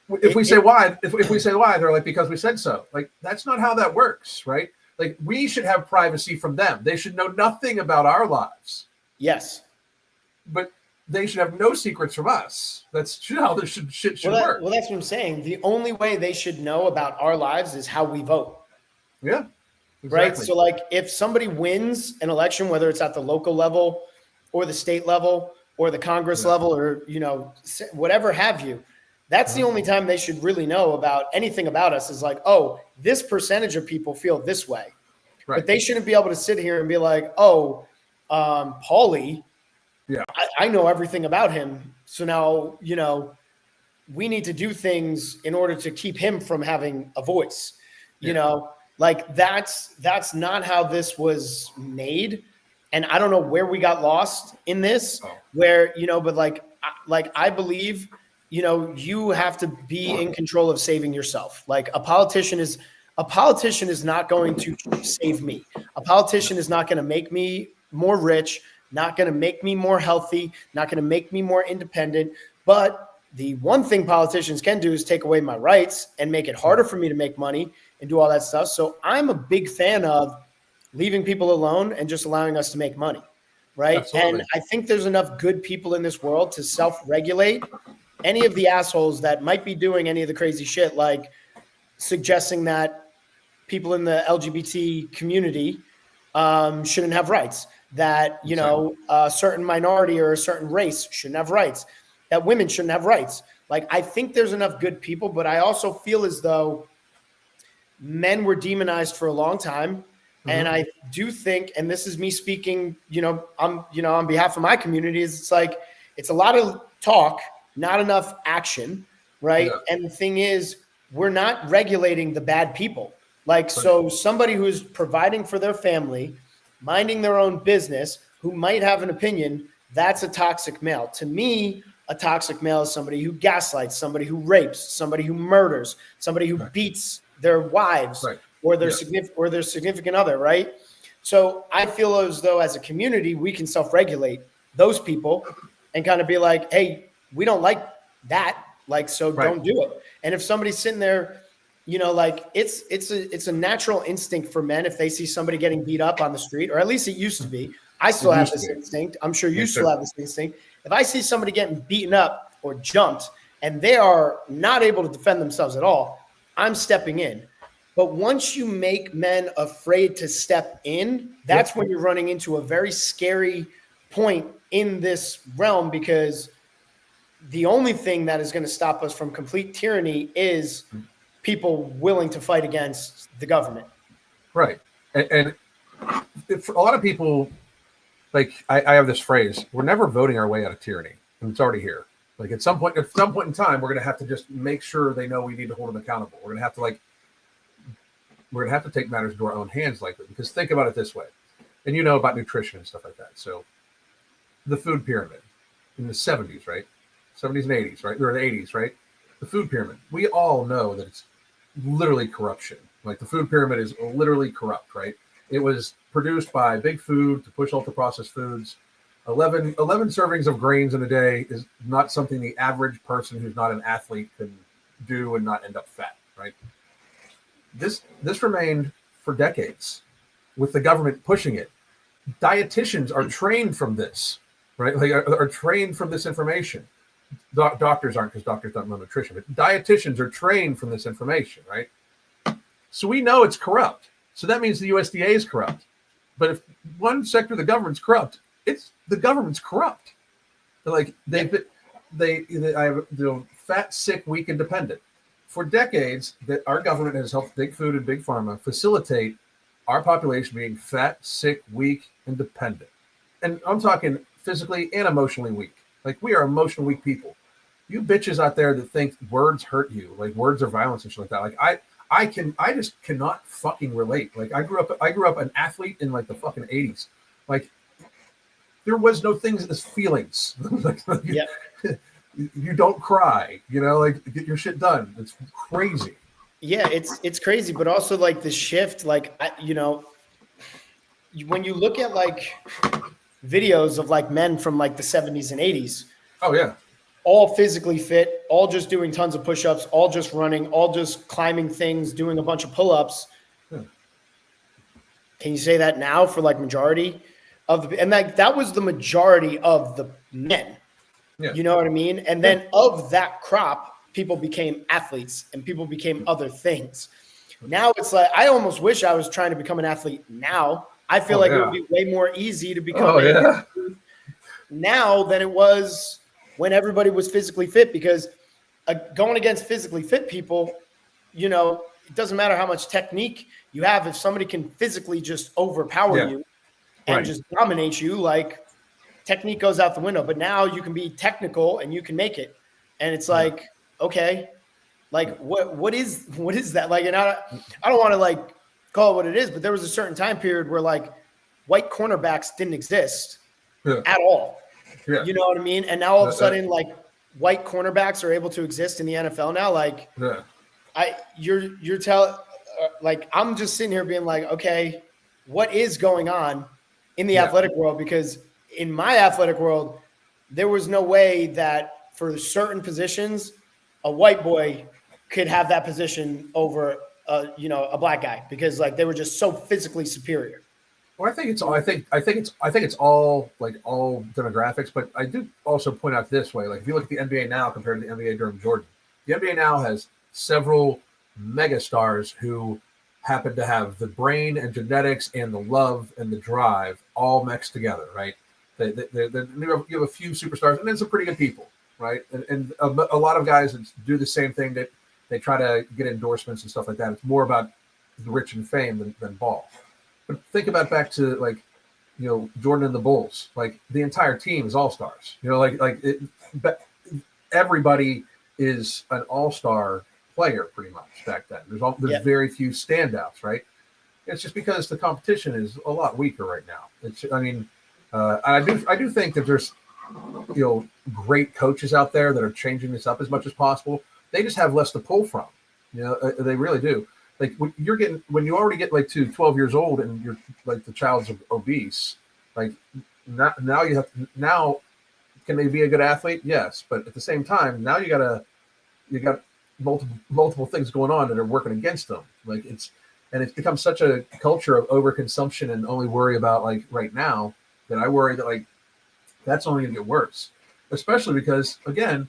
S1: If we say why, they're like, because we said so. Like, that's not how that works, right? Like, we should have privacy from them. They should know nothing about our lives.
S2: Yes.
S1: But they should have no secrets from us. That's how this shit should work.
S2: Well, that's what I'm saying. The only way they should know about our lives is how we vote.
S1: Yeah. Exactly.
S2: Right. So like, if somebody wins an election, whether it's at the local level or the state level or the Congress level, or, whatever have you, that's the only time they should really know about anything about us, is like, oh, this percentage of people feel this way. Right. But they shouldn't be able to sit here and be like, oh, Paulie, I know everything about him. So now, we need to do things in order to keep him from having a voice. Like that's not how this was made. And I don't know where we got lost in this, where, but like I believe, you have to be in control of saving yourself. Like a politician is not going to save me. A politician is not going to make me more rich, not going to make me more healthy, not going to make me more independent. But the one thing politicians can do is take away my rights and make it harder for me to make money and do all that stuff. So I'm a big fan of leaving people alone and just allowing us to make money. Right. Absolutely. And I think there's enough good people in this world to self-regulate any of the assholes that might be doing any of the crazy shit, like suggesting that people in the LGBT community shouldn't have rights, that, a certain minority or a certain race shouldn't have rights, that women shouldn't have rights. Like, I think there's enough good people, but I also feel as though men were demonized for a long time. Mm-hmm. And I do think, and this is me speaking, on behalf of my community, is it's like, it's a lot of talk, not enough action, right? Yeah. And the thing is, we're not regulating the bad people. Like, so somebody who's providing for their family, minding their own business, who might have an opinion, that's a toxic male. To me, a toxic male is somebody who gaslights, somebody who rapes, somebody who murders, somebody who beats their wives or their significant other, right? So I feel as though as a community, we can self-regulate those people and kind of be like, hey, we don't like that. Like, so don't do it. And if somebody's sitting there, like it's a natural instinct for men. If they see somebody getting beat up on the street, or at least it used to be, I still have this instinct. I'm sure you still have this instinct. If I see somebody getting beaten up or jumped and they are not able to defend themselves at all, I'm stepping in. But once you make men afraid to step in, that's when you're running into a very scary point in this realm, because the only thing that is going to stop us from complete tyranny is people willing to fight against the government.
S1: Right. And for a lot of people, like I have this phrase, we're never voting our way out of tyranny, and it's already here. Like at some point in time, we're going to have to just make sure they know we need to hold them accountable. We're going to have to take matters into our own hands, likely, because think about it this way, and about nutrition and stuff like that. So the food pyramid in the 70s, right? 70s and 80s, right? Or the 80s, right? The food pyramid. We all know that it's literally corruption. Like the food pyramid is literally corrupt, right? It was produced by big food to push ultra processed foods. 11 servings of grains in a day is not something the average person who's not an athlete can do and not end up fat, right? This remained for decades with the government pushing it. Dietitians are trained from this, right? Like are trained from this information. Doctors aren't, because doctors don't know nutrition, but dietitians are trained from this information, right? So we know it's corrupt. So that means the USDA is corrupt. But if one sector of the government's corrupt, it's the government's corrupt. Like I have fat, sick, weak, and dependent. For decades, that our government has helped big food and big pharma facilitate our population being fat, sick, weak, and dependent. And I'm talking physically and emotionally weak. Like, we are emotionally weak people. You bitches out there that think words hurt you, like words are violence and shit like that. Like I just cannot fucking relate. Like I grew up an athlete in like the fucking 80s. Like there was no things as feelings. You don't cry, like get your shit done. It's crazy.
S2: Yeah, it's crazy, but also like the shift, like when you look at like videos of like men from like the 70s and 80s.
S1: Oh yeah.
S2: All physically fit, all just doing tons of push-ups, all just running, all just climbing things, doing a bunch of pull-ups. Can you say that now for like majority of and like that was the majority of the men? Yeah. You know what I mean? And then of that crop, people became athletes and people became other things. Now it's like I almost wish I was trying to become an athlete now. I feel it would be way more easy to become an athlete now than it was when everybody was physically fit, because going against physically fit people, it doesn't matter how much technique you have. If somebody can physically just overpower you and just dominate you, like technique goes out the window. But now you can be technical and you can make it. And it's like, okay, like what is that? Like, and I don't want to like call it what it is, but there was a certain time period where like white cornerbacks didn't exist at all. Yeah. You know what I mean? And now all of a sudden, like white cornerbacks are able to exist in the NFL now. Like, you're telling, like, I'm just sitting here being like, okay, what is going on in the athletic world? Because in my athletic world, there was no way that for certain positions, a white boy could have that position over, a black guy, because like they were just so physically superior.
S1: Well, I think it's all like all demographics, but I do also point out this way: like if you look at the NBA now compared to the NBA during Jordan, the NBA now has several mega stars who happen to have the brain and genetics and the love and the drive all mixed together, right? You have a few superstars and then some pretty good people, right? And a lot of guys that do the same thing, that they try to get endorsements and stuff like that. It's more about the rich and fame than ball. But think about back to like, Jordan and the Bulls. Like the entire team is all stars. Everybody is an all-star player pretty much back then. There's very few standouts, right? It's just because the competition is a lot weaker right now. I do think that there's great coaches out there that are changing this up as much as possible. They just have less to pull from. They really do. Like when you already get like to 12 years old and you're like the child's obese, like now can they be a good athlete? Yes. But at the same time, now you got multiple things going on that are working against them. Like it's become such a culture of overconsumption and only worry about like right now, that I worry that like that's only gonna get worse, especially because again,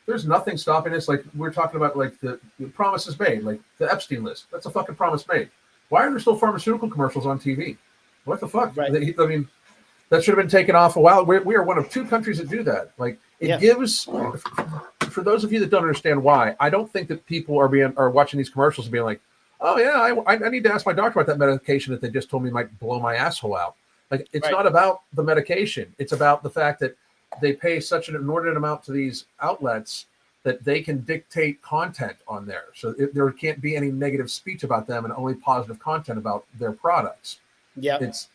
S1: there's nothing stopping us. Like we're talking about, like the promises made, like the Epstein list. That's a fucking promise made. Why are there still pharmaceutical commercials on TV? What the fuck? Right. I mean, that should have been taken off a while. We are one of 2 countries that do that. Like it gives. For those of you that don't understand why, I don't think that people are watching these commercials and being like, oh yeah, I need to ask my doctor about that medication that they just told me might blow my asshole out. Like it's not about the medication. It's about the fact that they pay such an inordinate amount to these outlets that they can dictate content on there. So there can't be any negative speech about them and only positive content about their products. Yeah. It's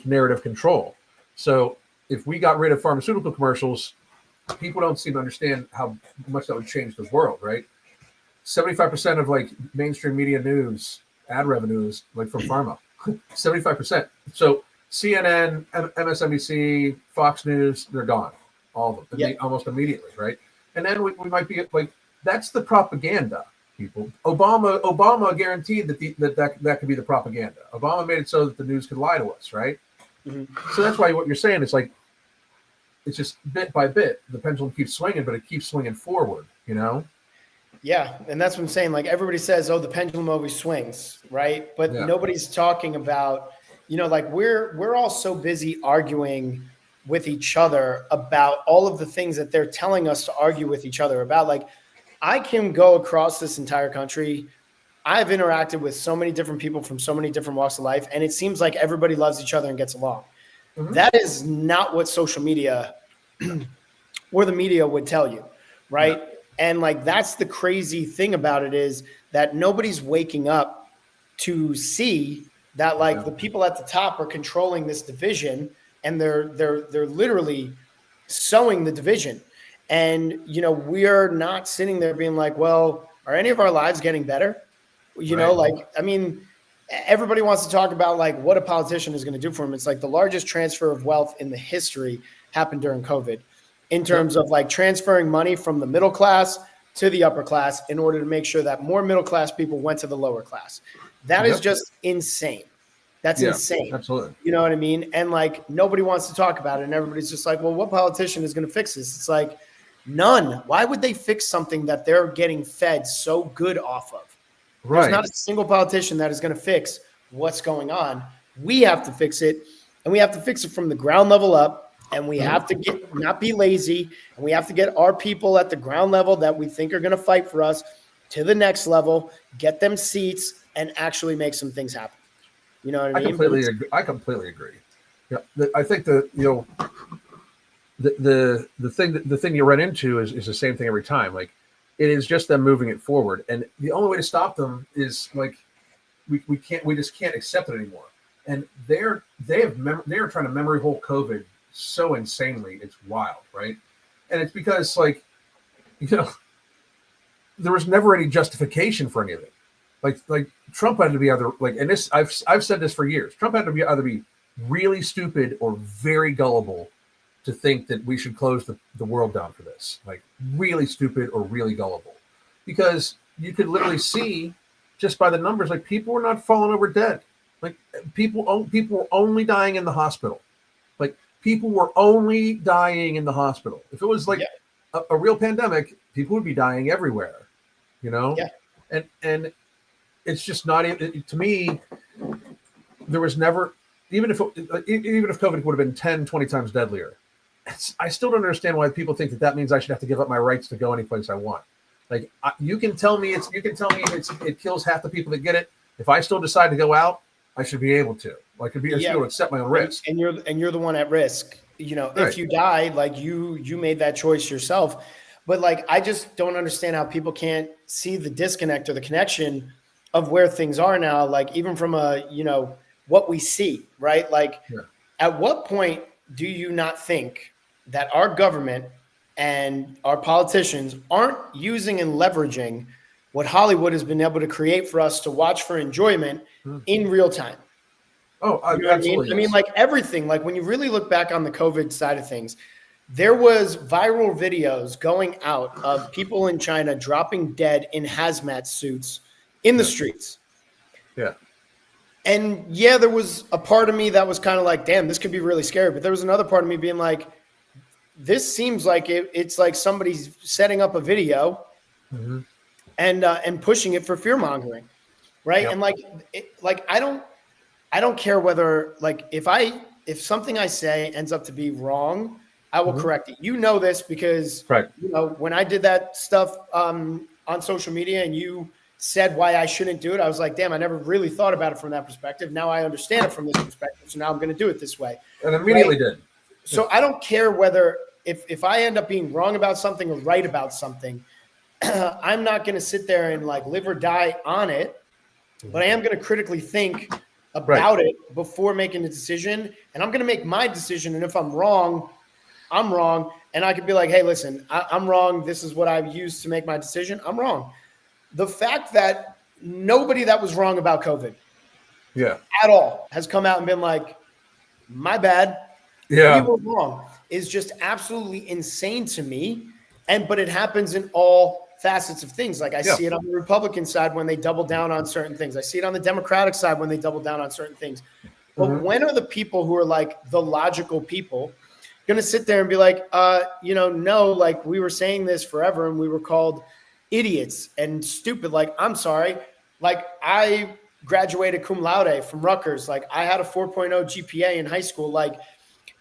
S1: narrative control. So if we got rid of pharmaceutical commercials, people don't seem to understand how much that would change the world, right? 75% of like mainstream media news ad revenue is like from pharma. 75%. So CNN, MSNBC, Fox News, they're gone. All of them,
S2: Yeah.
S1: almost immediately, right? And then we might be like, that's the propaganda, people. Obama guaranteed that could be the propaganda. Obama made it so that the news could lie to us, right?
S2: Mm-hmm.
S1: So that's why what you're saying is like, it's just bit by bit, the pendulum keeps swinging, but it keeps swinging forward, you know?
S2: Yeah, and that's what I'm saying. Like everybody says, oh, the pendulum always swings, right? But nobody's talking about, like we're all so busy arguing with each other about all of the things that they're telling us to argue with each other about. Like I can go across this entire country. I've interacted with so many different people from so many different walks of life, and it seems like everybody loves each other and gets along. Mm-hmm. That is not what social media or the media would tell you, right? No. And like that's the crazy thing about it is that nobody's waking up to see that like the people at the top are controlling this division, and they're literally sowing the division. And we're not sitting there being like, well, are any of our lives getting better? Like, I mean, everybody wants to talk about like what a politician is going to do for them. It's like the largest transfer of wealth in the history happened during COVID in terms of like transferring money from the middle class to the upper class in order to make sure that more middle class people went to the lower class. That is just insane. That's insane.
S1: Absolutely.
S2: You know what I mean? And like nobody wants to talk about it. And everybody's just like, well, what politician is going to fix this? It's like none. Why would they fix something that they're getting fed so good off of? Right. There's not a single politician that is going to fix what's going on. We have to fix it, and we have to fix it from the ground level up, and we have to not be lazy, and we have to get our people at the ground level that we think are going to fight for us to the next level, get them seats, and actually make some things happen. You know what I mean?
S1: I completely agree. Yeah, I think the thing you run into is the same thing every time. Like, it is just them moving it forward, and the only way to stop them is like we just can't accept it anymore. And they're trying to memory hole COVID so insanely, it's wild, right? And it's because like there was never any justification for any of it. Like Trump had to be either like, and this I've said this for years. Trump had to be either be really stupid or very gullible to think that we should close the world down for this. Like really stupid or really gullible, because you could literally see just by the numbers, like people were not falling over dead. Like people were only dying in the hospital. Like people were only dying in the hospital. If it was like a real pandemic, people would be dying everywhere, Yeah. And it's just not, to me, there was never, even if COVID would have been 10, 20 times deadlier, I still don't understand why people think that means I should have to give up my rights to go any place I want. Like you can tell me it kills half the people that get it. If I still decide to go out, I should be able to. I should be able to accept my own risk.
S2: And you're the one at risk. Right. If you die, like you made that choice yourself. But like I just don't understand how people can't see the disconnect or the connection of where things are now. Like even from what we see, right? Like at what point do you not think that our government and our politicians aren't using and leveraging what Hollywood has been able to create for us to watch for enjoyment in real time?
S1: Oh, absolutely.
S2: I mean, like everything, like when you really look back on the COVID side of things, there was viral videos going out of people in China dropping dead in hazmat suits in the streets.
S1: Yeah.
S2: And there was a part of me that was kind of like, damn, this could be really scary. But there was another part of me being like, this seems like it's like somebody's setting up a video and pushing it for fear mongering. Right. Yep. And like, I don't care whether like if something I say ends up to be wrong, I will correct it. You know this because when I did that stuff on social media and you said why I shouldn't do it, I was like, damn, I never really thought about it from that perspective. Now I understand it from this perspective. So now I'm going to do it this way.
S1: And immediately did.
S2: So I don't care whether if I end up being wrong about something or right about something, I'm not going to sit there and like live or die on it, but I am going to critically think about it before making a decision. And I'm going to make my decision. And if I'm wrong, I'm wrong. And I could be like, hey, listen, I'm wrong. This is what I've used to make my decision. I'm wrong. The fact that nobody that was wrong about COVID at all has come out and been like, my bad.
S1: Yeah.
S2: We were wrong is just absolutely insane to me. But it happens in all facets of things. Like I see it on the Republican side when they double down on certain things. I see it on the Democratic side when they double down on certain things. But when are the people who are like the logical people going to sit there and be like, no, like we were saying this forever and we were called idiots and stupid. Like, I'm sorry. Like I graduated cum laude from Rutgers. Like I had a 4.0 GPA in high school. Like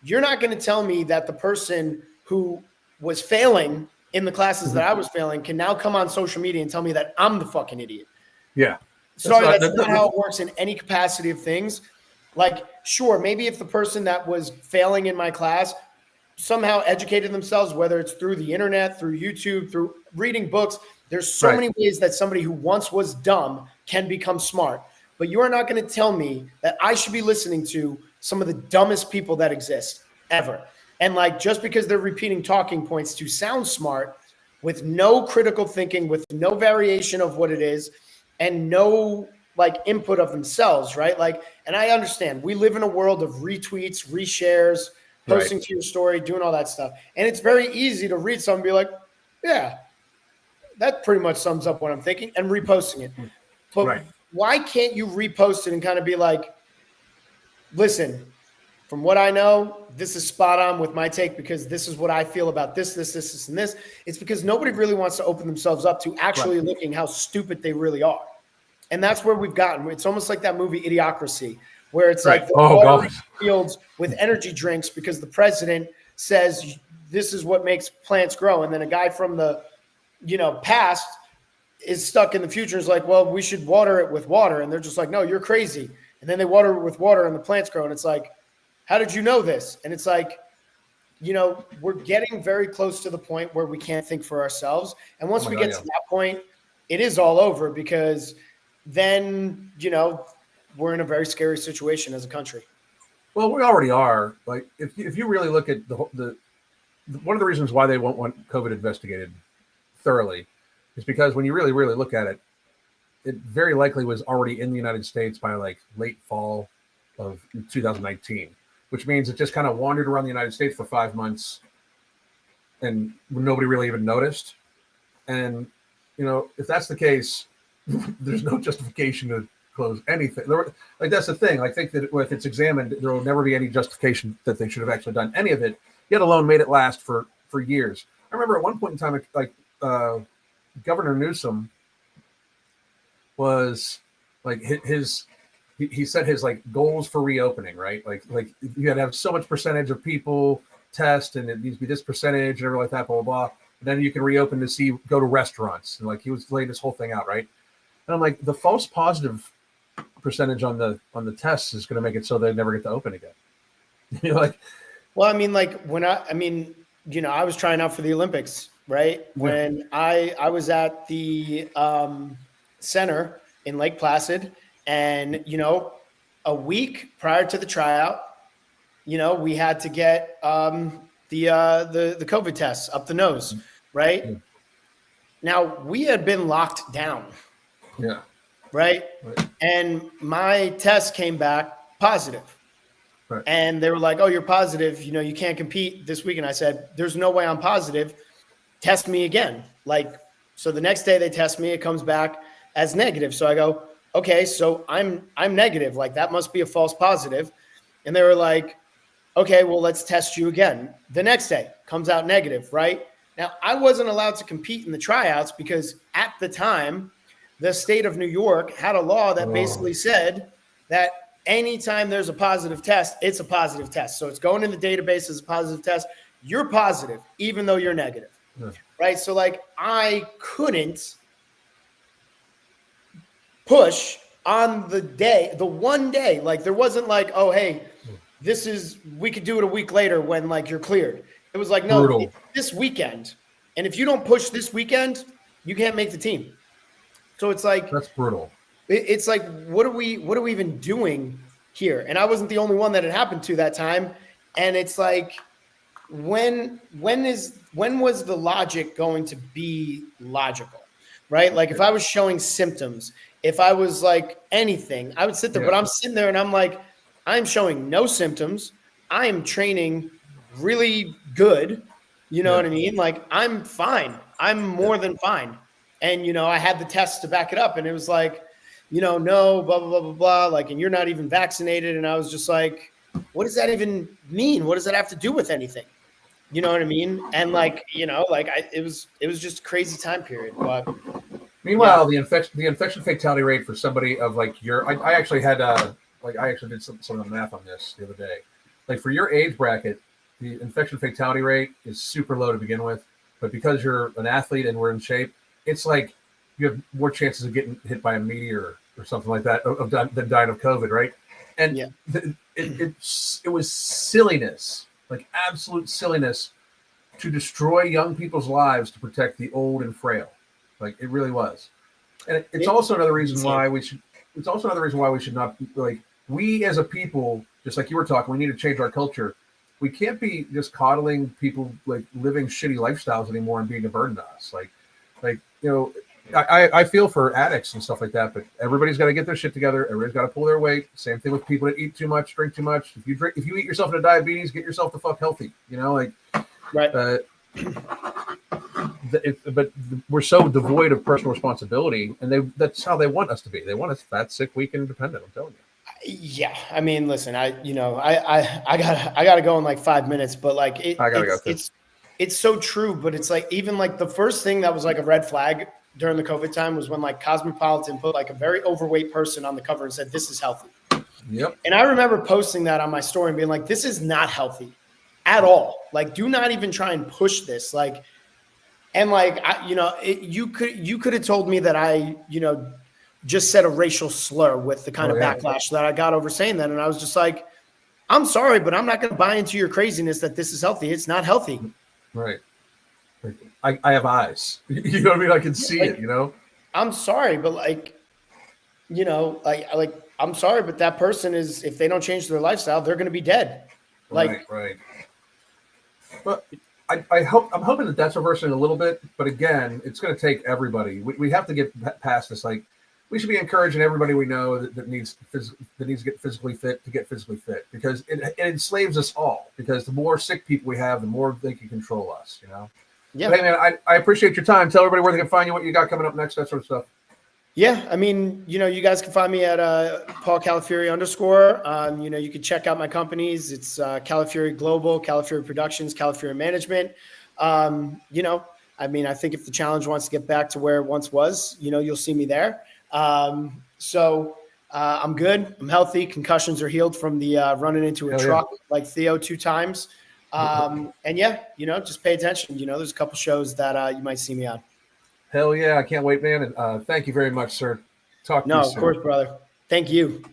S2: you're not going to tell me that the person who was failing in the classes that I was failing can now come on social media and tell me that I'm the fucking idiot.
S1: Yeah.
S2: Sorry, that's not how it works in any capacity of things. Like, sure, maybe if the person that was failing in my class somehow educated themselves, whether it's through the internet, through YouTube, through reading books, there's so many ways that somebody who once was dumb can become smart. But you are not going to tell me that I should be listening to some of the dumbest people that exist ever. And like, just because they're repeating talking points to sound smart with no critical thinking, with no variation of what it is, and no like input of themselves, right? Like, and I understand we live in a world of retweets, reshares, posting to your story, doing all that stuff. And it's very easy to read something and be like, yeah, that pretty much sums up what I'm thinking, and reposting it. But why can't you repost it and kind of be like, listen, from what I know, this is spot on with my take because this is what I feel about this, and this. It's because nobody really wants to open themselves up to actually looking how stupid they really are. And that's where we've gotten. It's almost like that movie Idiocracy, where it's like the fields with energy drinks because the president says this is what makes plants grow. And then a guy from the, past is stuck in the future. Is like, well, we should water it with water. And they're just like, no, you're crazy. And then they water it with water and the plants grow. And it's like, how did you know this? And it's like, we're getting very close to the point where we can't think for ourselves. And once we get to that point, it is all over because then, we're in a very scary situation as a country.
S1: Well, we already are. Like, if you really look at the one of the reasons why they won't want COVID investigated thoroughly is because when you really, really look at it, it very likely was already in the United States by like late fall of 2019, which means it just kind of wandered around the United States for 5 months and nobody really even noticed. And, if that's the case, there's no justification to close anything. Like, that's the thing. I think that if it's examined, there will never be any justification that they should have actually done any of it, yet alone made it last for years. I remember at one point in time, like Governor Newsom was like he set his like goals for reopening, right? Like you had to have so much percentage of people test, and it needs to be this percentage and everything like that, blah, blah, blah. And then you can reopen to go to restaurants. And like he was laying this whole thing out, right? And I'm like, the false positive percentage on the tests is going to make it so they never get to open again. You're like,
S2: well, I mean, like I was trying out for the Olympics, right? When I was at the center in Lake Placid, and a week prior to the tryout, we had to get the COVID tests up the nose, right? Now we had been locked down.
S1: Yeah.
S2: Right. And my test came back positive. Right. And they were like, oh, you're positive. You can't compete this week. And I said, there's no way I'm positive. Test me again. So the next day they test me, it comes back as negative. So I go, okay, so I'm negative. Like that must be a false positive. And they were like, okay, well, let's test you again. The next day comes out negative. Right. Now I wasn't allowed to compete in the tryouts because at the time, the state of New York had a law that basically said that anytime there's a positive test, it's a positive test. So it's going in the database as a positive test. You're positive, even though you're negative, right? So like I couldn't push on the one day. Like there wasn't like, oh, hey, we could do it a week later when like you're cleared. It was like, no, it's this weekend. And if you don't push this weekend, you can't make the team. So it's like
S1: that's brutal.
S2: It's like what are we even doing here? And I wasn't the only one that it happened to that time. And it's like when was the logic going to be logical? Right? Like if I was showing symptoms, if I was like anything, I would sit there, but I'm sitting there and I'm like, I'm showing no symptoms. I am training really good. You know what I mean? Like, I'm fine. I'm more than fine. And, you know, I had the tests to back it up, and it was like, you know, no, blah, blah, blah, blah, blah. Like, and you're not even vaccinated. And I was just like, what does that even mean? What does that have to do with anything? You know what I mean? And like, you know, like it was just a crazy time period. But
S1: meanwhile, the infection fatality rate for somebody of like I actually had like I actually did some of the math on this the other day. Like for your age bracket, the infection fatality rate is super low to begin with, but because you're an athlete and we're in shape, it's like you have more chances of getting hit by a meteor or something like that than dying of COVID, right? And it was silliness, like absolute silliness, to destroy young people's lives to protect the old and frail. Like it really was. And it's also another reason why we should. It's also another reason why we should not, like, we as a people, just like you were talking, we need to change our culture. We can't be just coddling people like living shitty lifestyles anymore and being a burden to us. Like you know, I feel for addicts and stuff like that, but everybody's got to get their shit together. Everybody's got to pull their weight. Same thing with people that eat too much, drink too much. If you eat yourself into diabetes, get yourself the fuck healthy. You know, like,
S2: right.
S1: But we're so devoid of personal responsibility, and that's how they want us to be. They want us fat, sick, weak, and independent. I'm telling you.
S2: Yeah, I mean, listen, I gotta go in like 5 minutes, but like it's so true. But it's like, even like the first thing that was like a red flag during the COVID time was when like Cosmopolitan put like a very overweight person on the cover and said, "This is healthy."
S1: Yep.
S2: And I remember posting that on my story and being like, "This is not healthy at all. Like, do not even try and push this." Like, and like, you could have told me that I, just said a racial slur with the kind of backlash that I got over saying that. And I was just like, I'm sorry, but I'm not going to buy into your craziness that this is healthy. It's not healthy.
S1: Right. I have eyes. You know what I mean? I can see it, you know?
S2: I'm sorry, but like, I'm sorry, but that person is, if they don't change their lifestyle, they're going to be dead. Like,
S1: right. But I'm hoping that that's reversing a little bit, but again, it's going to take everybody. We have to get past this. Like, we should be encouraging everybody we know that needs to get physically fit to get physically fit, because it enslaves us all. Because the more sick people we have, the more they can control us. You know.
S2: Yeah.
S1: But hey, man, I appreciate your time. Tell everybody where they can find you, what you got coming up next, that sort of stuff.
S2: Yeah, I mean, you guys can find me at Paul Calafiore _. You can check out my companies. It's Calafiore Global, Calafiore Productions, Calafiore Management. I mean, I think if the challenge wants to get back to where it once was, you'll see me there. So I'm good. I'm healthy. Concussions are healed from the running into a truck like Theo 2 times. And just pay attention. There's a couple shows that you might see me on.
S1: Hell yeah. I can't wait, man. And thank you very much, sir. Talk to you soon.
S2: No, of course, brother. Thank you.